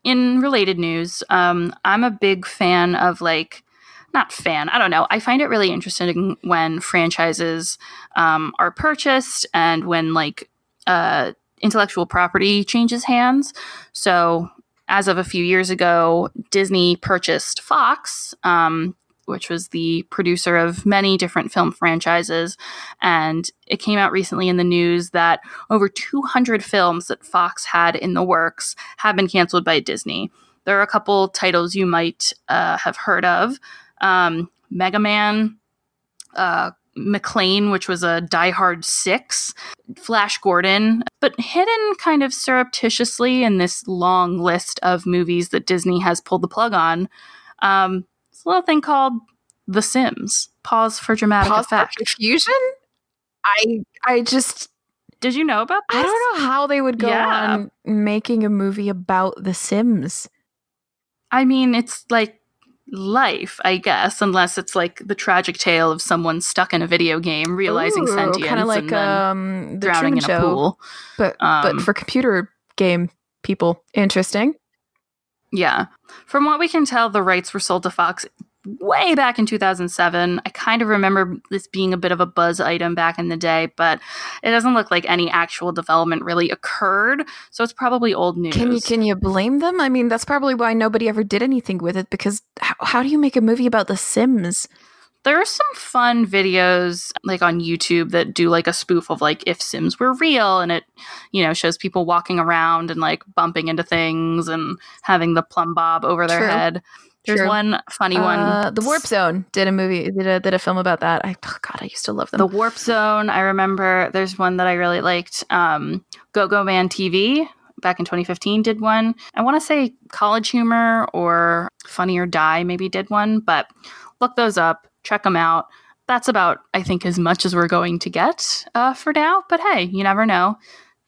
Speaker 1: in related news, I'm a big fan of not fan, I don't know. I find it really interesting when franchises are purchased and when intellectual property changes hands. So as of a few years ago, Disney purchased Fox, which was the producer of many different film franchises. And it came out recently in the news that over 200 films that Fox had in the works have been canceled by Disney. There are a couple titles you might have heard of. Mega Man, McClane, which was a Die Hard 6, Flash Gordon, but hidden kind of surreptitiously in this long list of movies that Disney has pulled the plug on. It's a little thing called The Sims. Pause for dramatic effect.
Speaker 2: For confusion? I just...
Speaker 1: Did you know about this?
Speaker 2: I don't know how they would go on making a movie about The Sims.
Speaker 1: I mean, it's like life, I guess, unless it's like the tragic tale of someone stuck in a video game realizing sentience,
Speaker 2: kind of like
Speaker 1: and then
Speaker 2: the
Speaker 1: drowning
Speaker 2: Truman
Speaker 1: in a pool.
Speaker 2: But for computer game people. Interesting.
Speaker 1: Yeah. From what we can tell, the rights were sold to Fox way back in 2007. I kind of remember this being a bit of a buzz item back in the day, but it doesn't look like any actual development really occurred, so it's probably old news.
Speaker 2: Can you blame them? I mean, that's probably why nobody ever did anything with it, because how do you make a movie about The Sims?
Speaker 1: There are some fun videos on YouTube that do a spoof of if Sims were real, and it, shows people walking around and bumping into things and having the plumb bob over their head. There's one funny one.
Speaker 2: The Warp Zone did a film about that. I used to love them.
Speaker 1: The Warp Zone, I remember there's one that I really liked. Go-Go Man TV back in 2015 did one. I want to say College Humor or Funny or Die maybe did one, but look those up. Check them out. That's about, I think, as much as we're going to get for now. But hey, you never know.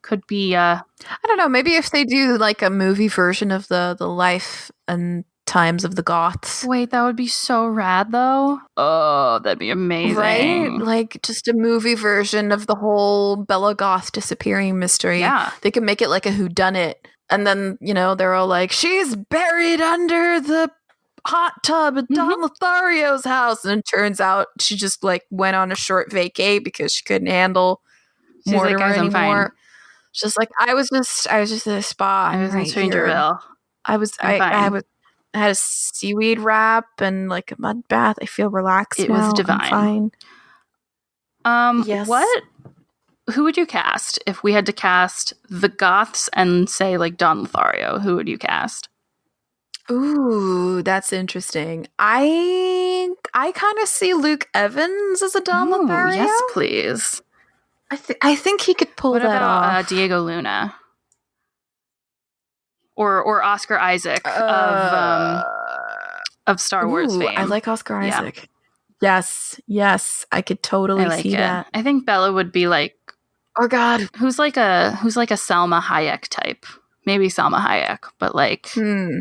Speaker 1: Could be... I
Speaker 2: don't know. Maybe if they do a movie version of the life and times of the Goths.
Speaker 1: Wait, that would be so rad, though. Oh, that'd be amazing.
Speaker 2: Right? Just a movie version of the whole Bella Goth disappearing mystery.
Speaker 1: Yeah.
Speaker 2: They could make it like a whodunit. And then, they're all like, she's buried under the hot tub at Don Lothario's house, and it turns out she just went on a short vacay because she couldn't handle Mortimer anymore. Just I was just at a spa.
Speaker 1: I was in Strangerville.
Speaker 2: I was I had a seaweed wrap and like a mud bath. I feel relaxed
Speaker 1: It
Speaker 2: now.
Speaker 1: was divine.
Speaker 2: I'm fine. Yes.
Speaker 1: Who would you cast if we had to cast the Goths and say like Don Lothario? Who would you cast?
Speaker 2: Ooh, that's interesting. I kind of see Luke Evans as a Don Lothario.
Speaker 1: Yes, please.
Speaker 2: I think he could pull that off.
Speaker 1: What about Diego Luna? Or Oscar Isaac of Star Wars fame?
Speaker 2: I like Oscar Isaac. Yes, I could totally see that.
Speaker 1: I think Bella would be like,
Speaker 2: oh God,
Speaker 1: who's like a Salma Hayek type? Maybe Salma Hayek, but like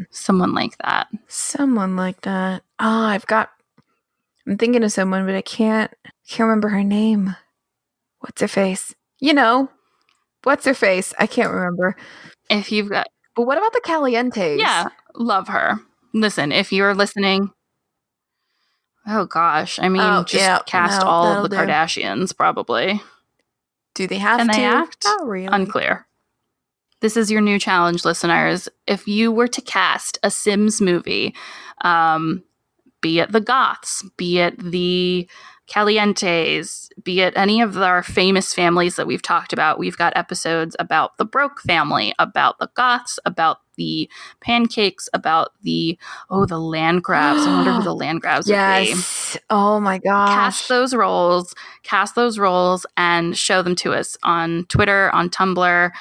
Speaker 1: someone like that.
Speaker 2: Someone like that. Oh, I'm thinking of someone, but I can't remember her name. What's her face? What's her face? I can't remember.
Speaker 1: If you've got,
Speaker 2: but what about the Calientes?
Speaker 1: Yeah, love her. Listen, if you're listening, oh gosh, I mean, cast all of the Kardashians, probably.
Speaker 2: Do they have
Speaker 1: to?
Speaker 2: Can
Speaker 1: they act?
Speaker 2: Not really.
Speaker 1: Unclear. This is your new challenge, listeners. If you were to cast a Sims movie, be it the Goths, be it the Calientes, be it any of our famous families that we've talked about, we've got episodes about the Broke family, about the Goths, about the Pancakes, about the Landgrabs. I wonder who the Landgrabs would be.
Speaker 2: Oh my gosh.
Speaker 1: Cast those roles and show them to us on Twitter, on Tumblr.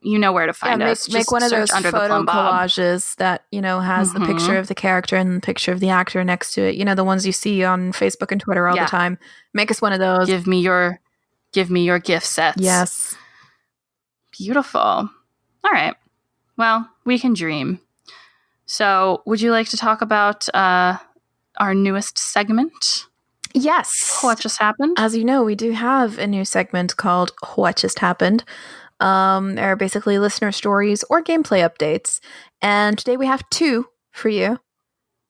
Speaker 1: You know where to find us.
Speaker 2: Make one of those photo collages that, has the picture of the character and the picture of the actor next to it. The ones you see on Facebook and Twitter all the time. Make us one of those.
Speaker 1: Give me your gift sets.
Speaker 2: Yes.
Speaker 1: Beautiful. All right. Well, we can dream. So, would you like to talk about our newest segment?
Speaker 2: Yes.
Speaker 1: What just happened?
Speaker 2: As you know, we do have a new segment called What Just Happened. They're basically listener stories or gameplay updates. And today we have 2 for you.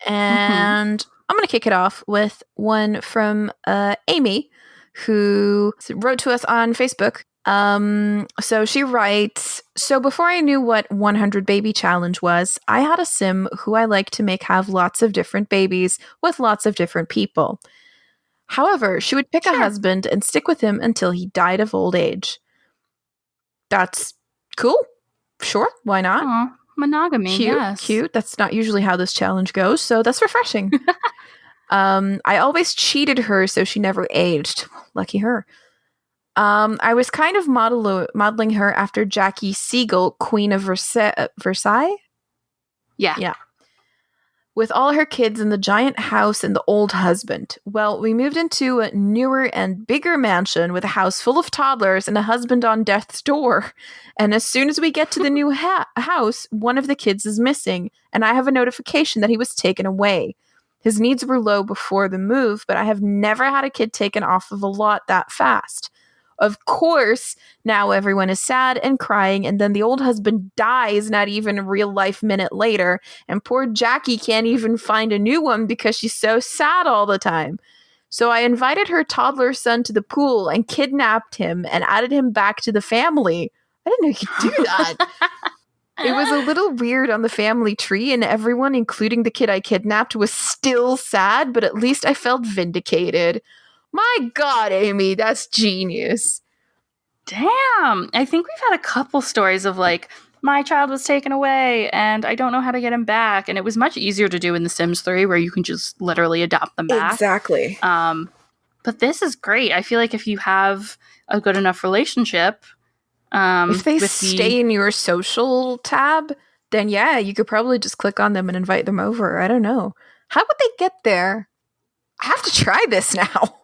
Speaker 2: And I'm going to kick it off with one from Amy, who wrote to us on Facebook. So she writes, so before I knew what 100 baby challenge was, I had a sim who I like to make have lots of different babies with lots of different people. However, she would pick a husband and stick with him until he died of old age. That's cool. Sure, why not?
Speaker 1: Aww, monogamy,
Speaker 2: cute. That's not usually how this challenge goes, so that's refreshing. I always cheated her, so she never aged. Lucky her. I was kind of modeling her after Jackie Siegel, Queen of Versailles? Yeah. With all her kids in the giant house and the old husband. Well, we moved into a newer and bigger mansion with a house full of toddlers and a husband on death's door. And as soon as we get to the new house, one of the kids is missing, and I have a notification that he was taken away. His needs were low before the move, but I have never had a kid taken off of a lot that fast. Of course, now everyone is sad and crying, and then the old husband dies not even a real life minute later, and poor Jackie can't even find a new one because she's so sad all the time. So I invited her toddler son to the pool and kidnapped him and added him back to the family. I didn't know you could do that. It was a little weird on the family tree, and everyone, including the kid I kidnapped, was still sad, but at least I felt vindicated. My God, Amy, that's genius.
Speaker 1: Damn. I think we've had a couple stories of like, my child was taken away and I don't know how to get him back. And it was much easier to do in The Sims 3 where you can just literally adopt them back.
Speaker 2: Exactly.
Speaker 1: But this is great. I feel like if you have a good enough relationship,
Speaker 2: if they stay in your social tab, then yeah, you could probably just click on them and invite them over. I don't know. How would they get there? I have to try this now.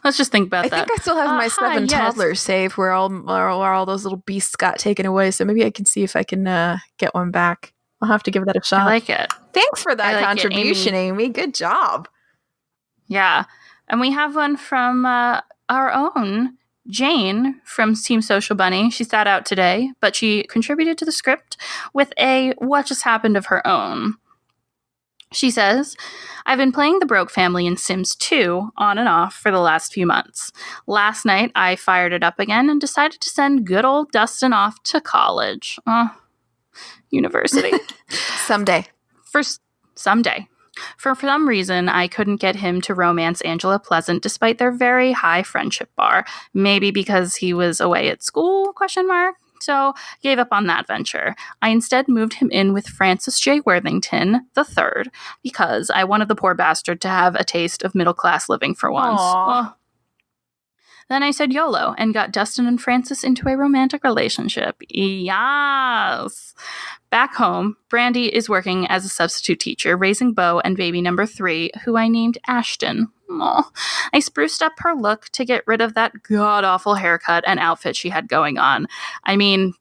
Speaker 1: Let's just think about
Speaker 2: that. I think I still have my 7 toddlers saved where all those little beasts got taken away. So maybe I can see if I can get one back. I'll have to give that a shot.
Speaker 1: I like it.
Speaker 2: Thanks for that contribution, Amy. Good job.
Speaker 1: Yeah. And we have one from our own Jane from Team Social Bunny. She sat out today, but she contributed to the script with a what just happened of her own. She says, I've been playing the Broke family in Sims 2 on and off for the last few months. Last night, I fired it up again and decided to send good old Dustin off to college. university.
Speaker 2: Someday.
Speaker 1: Someday. For some reason, I couldn't get him to romance Angela Pleasant despite their very high friendship bar. Maybe because he was away at school, ? So, gave up on that venture. I instead moved him in with Francis J. Worthington III because I wanted the poor bastard to have a taste of middle-class living for once. Oh. Then I said YOLO and got Dustin and Francis into a romantic relationship. Yes! Back home, Brandy is working as a substitute teacher, raising Beau and baby number 3, who I named Ashton. Aww. I spruced up her look to get rid of that god-awful haircut and outfit she had going on. I mean,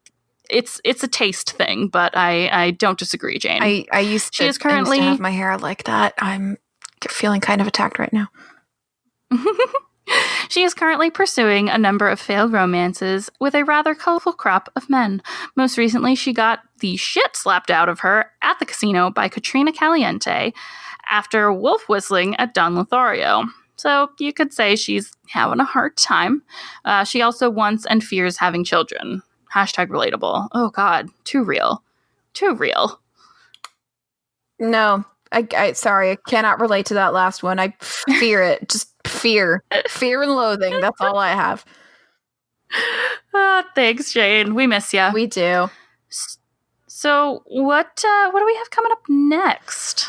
Speaker 1: it's a taste thing, but I don't disagree, Jane.
Speaker 2: I used to have my hair like that. I'm feeling kind of attacked right now.
Speaker 1: She is currently pursuing a number of failed romances with a rather colorful crop of men. Most recently, she got the shit slapped out of her at the casino by Katrina Caliente after wolf whistling at Don Lothario. So you could say she's having a hard time. She also wants and fears having children. #relatable. Oh God, too real. Too real.
Speaker 2: No, sorry, I cannot relate to that last one. I fear it. Just fear and loathing. That's all I have.
Speaker 1: Thanks, Jane. We miss you.
Speaker 2: We do.
Speaker 1: So what do we have coming up next?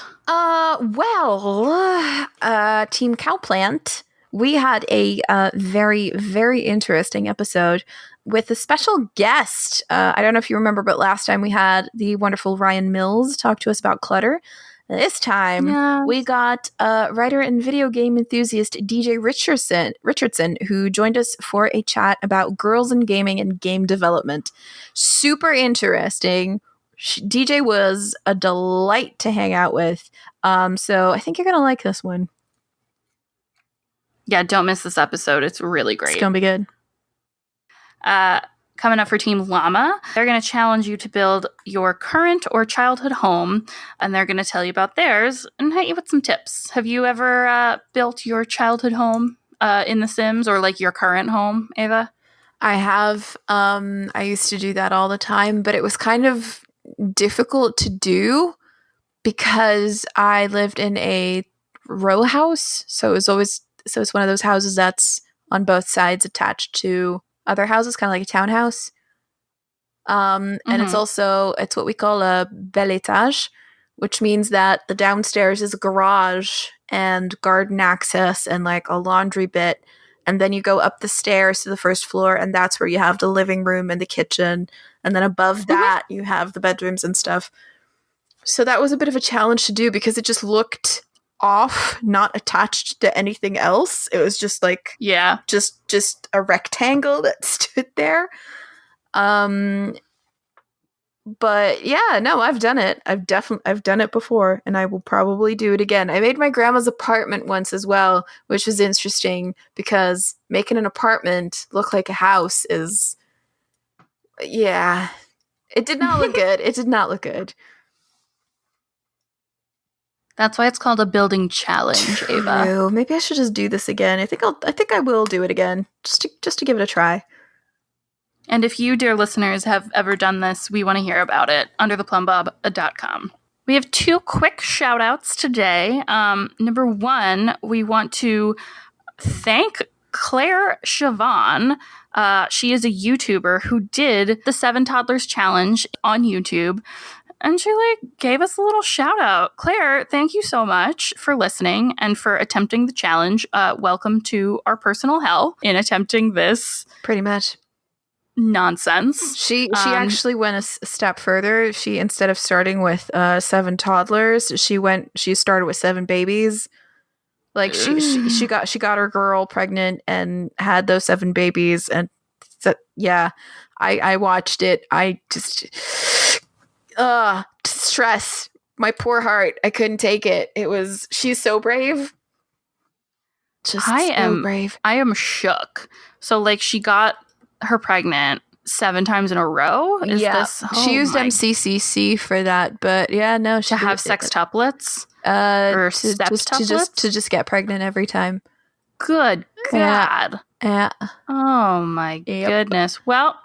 Speaker 2: Team Cowplant. We had a very, very interesting episode with a special guest. I don't know if you remember, but last time we had the wonderful Ryan Mills talk to us about clutter. This time, we got writer and video game enthusiast DJ Richardson, who joined us for a chat about girls in gaming and game development. Super interesting. DJ was a delight to hang out with. So I think you're going to like this one.
Speaker 1: Yeah, don't miss this episode. It's really great.
Speaker 2: It's going to be good.
Speaker 1: Coming up for Team Llama, they're going to challenge you to build your current or childhood home, and they're going to tell you about theirs and hit you with some tips. Have you ever built your childhood home in The Sims or like your current home, Ava?
Speaker 2: I have. I used to do that all the time, but it was kind of difficult to do because I lived in a row house. So it's one of those houses that's on both sides attached to other houses, kind of like a townhouse. And it's what we call a bel étage, which means that the downstairs is a garage and garden access and like a laundry bit. And then you go up the stairs to the first floor, and that's where you have the living room and the kitchen. And then above that, you have the bedrooms and stuff. So that was a bit of a challenge to do because it just looked off, not attached to anything else. It was just like, just a rectangle that stood there. But yeah, no, I've done it. I've done it before, and I will probably do it again. I made my grandma's apartment once as well, which was interesting because making an apartment look like a house is, it did not look good. It did not look good.
Speaker 1: That's why it's called a building challenge, Ava.
Speaker 2: Maybe I should just do this again. I think I will do it again, just to give it a try.
Speaker 1: And if you, dear listeners, have ever done this, we want to hear about it. undertheplumbbob.com. We have 2 quick shout-outs today. Number 1, we want to thank Claire Siobhan. She is a YouTuber who did the 7 Toddlers Challenge on YouTube. And she gave us a little shout out. Claire, thank you so much for listening and for attempting the challenge. Welcome to our personal hell in attempting this.
Speaker 2: Pretty much.
Speaker 1: Nonsense.
Speaker 2: She actually went a step further. She, instead of starting with 7 toddlers, she started with 7 babies. Like she got her girl pregnant and had those 7 babies. And I watched it. I just... stress. My poor heart. I couldn't take it. She's so brave. Brave.
Speaker 1: I am shook. So she got her pregnant 7 times in a row?
Speaker 2: She used MCCC for that, but no,
Speaker 1: to have sextuplets? Or steptuplets?
Speaker 2: To just get pregnant every time.
Speaker 1: Good God.
Speaker 2: Yeah.
Speaker 1: Oh my goodness. Well,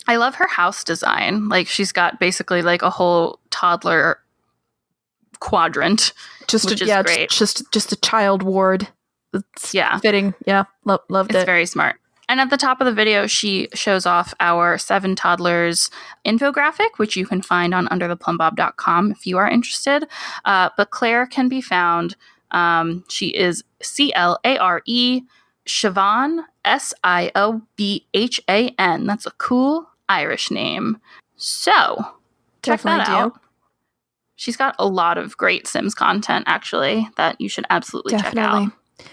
Speaker 1: I love her house design. Like, she's got basically like a whole toddler quadrant, which is great.
Speaker 2: Just a child ward. It's fitting. Yeah, loved it.
Speaker 1: It's very smart. And at the top of the video, she shows off our 7 Toddlers infographic, which you can find on undertheplumbob.com if you are interested. But Claire can be found. She is Clare Siobhan, Siobhan. That's a cool Irish name. So, check that out. She's got a lot of great Sims content, actually, that you should absolutely check out.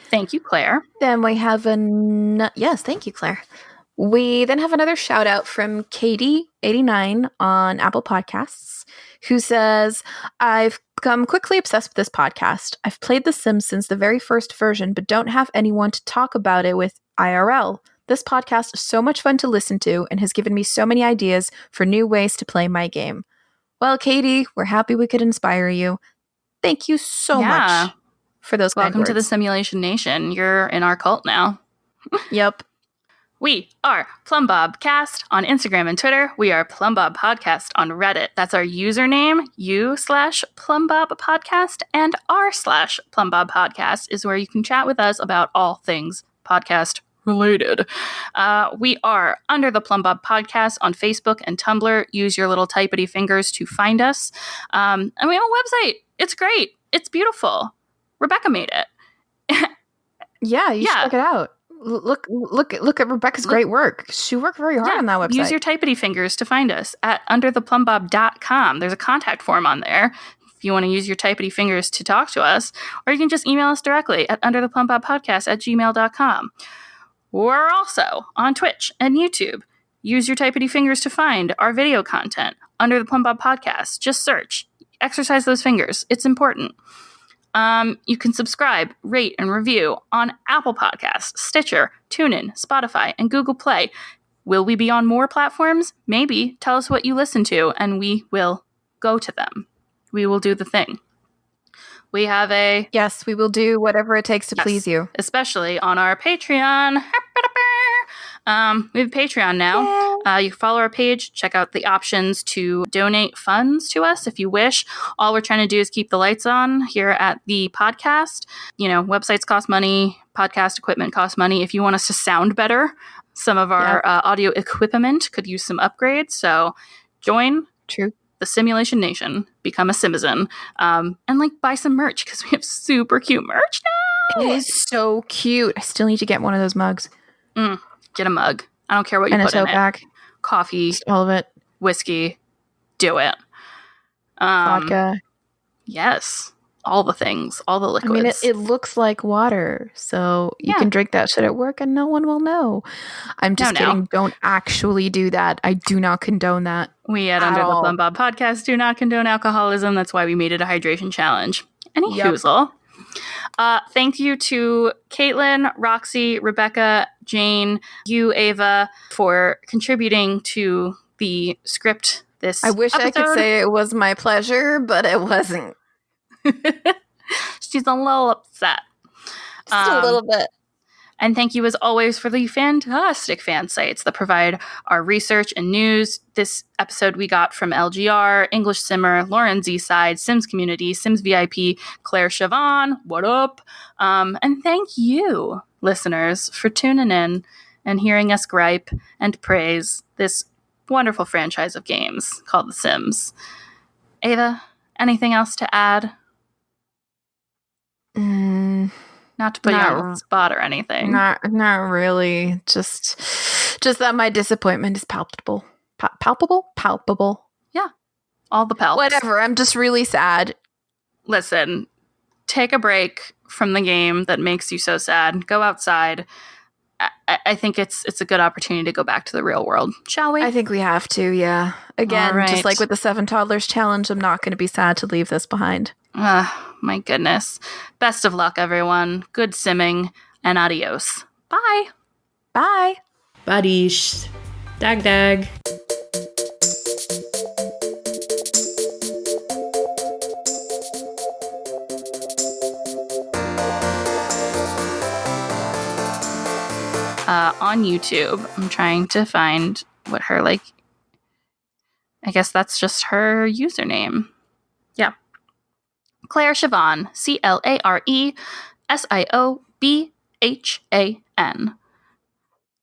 Speaker 1: Thank you, Claire.
Speaker 2: Then we have yes, thank you, Claire. We then have another shout out from Katie89 on Apple Podcasts, who says, I've become quickly obsessed with this podcast. I've played The Sims since the very first version, but don't have anyone to talk about it with IRL. This podcast is so much fun to listen to and has given me so many ideas for new ways to play my game. Well, Katie, we're happy we could inspire you. Thank you so much for those kind words.
Speaker 1: Welcome to the Simulation Nation. You're in our cult now.
Speaker 2: Yep.
Speaker 1: We are PlumBobCast on Instagram and Twitter. We are PlumBob Podcast on Reddit. That's our username, u/PlumBobPodcast, and r/PlumBob Podcast is where you can chat with us about all things podcast related. We are Under the Plumbob Podcast on Facebook and Tumblr. Use your little typity fingers to find us. And we have a website. It's great. It's beautiful. Rebecca made it.
Speaker 2: Yeah, you should check it out. Look at Rebecca's great work. She worked very hard on that website.
Speaker 1: Use your typity fingers to find us at undertheplumbob.com. There's a contact form on there if you want to use your typity fingers to talk to us, or you can just email us directly at undertheplumbobpodcast@gmail.com. We're also on Twitch and YouTube. Use your typity fingers to find our video content, Under the Plumbob Podcast. Just search. Exercise those fingers. It's important. You can subscribe, rate, and review on Apple Podcasts, Stitcher, TuneIn, Spotify, and Google Play. Will we be on more platforms? Maybe. Tell us what you listen to, and we will go to them. We will do the thing. We have a...
Speaker 2: Yes, we will do whatever it takes to please you.
Speaker 1: Especially on our Patreon. We have a Patreon now. You can follow our page, check out the options to donate funds to us if you wish. All we're trying to do is keep the lights on here at the podcast. You know, websites cost money, podcast equipment costs money. If you want us to sound better, some of our audio equipment could use some upgrades. So join the Simulation Nation, become a Simizin, and like buy some merch because we have super cute merch now.
Speaker 2: It is so cute. I still need to get one of those mugs.
Speaker 1: Get a mug. I don't care what you put in it. Coffee.
Speaker 2: Just all of it.
Speaker 1: Whiskey. Do it.
Speaker 2: Vodka.
Speaker 1: Yes. All the things. All the liquids.
Speaker 2: I mean, it looks like water. So you can drink that shit at work and no one will know. I'm just kidding. No. Don't actually do that. I do not condone that.
Speaker 1: We at Under the Plumbob Podcast do not condone alcoholism. That's why we made it a hydration challenge. Any hoozle. Thank you to Caitlin, Roxy, Rebecca, Jane, you, Ava, for contributing to the script this
Speaker 2: I wish
Speaker 1: episode.
Speaker 2: I could say it was my pleasure, but it wasn't.
Speaker 1: She's a little upset.
Speaker 2: Just a little bit.
Speaker 1: And thank you, as always, for the fantastic fan sites that provide our research and news. This episode we got from LGR, English Simmer, Lauren Z-Side, Sims Community, Sims VIP, Claire Siobhan, what up? And thank you, listeners, for tuning in and hearing us gripe and praise this wonderful franchise of games called The Sims. Ava, anything else to add? Not to put you on the spot or anything.
Speaker 2: Not really. Just that my disappointment is palpable. Palpable.
Speaker 1: Yeah. All the palps.
Speaker 2: Whatever. I'm just really sad.
Speaker 1: Listen, take a break from the game that makes you so sad. Go outside. I think it's a good opportunity to go back to the real world. Shall we?
Speaker 2: I think we have to, yeah. Again, just like with the 7 Toddlers Challenge, I'm not going to be sad to leave this behind.
Speaker 1: My goodness. Best of luck, everyone. Good simming, and adios. Bye.
Speaker 2: Bye.
Speaker 3: Badish. Dag dag.
Speaker 1: On YouTube, I'm trying to find what her I guess that's just her username. Yeah. Claire Siobhan, ClareSiobhan.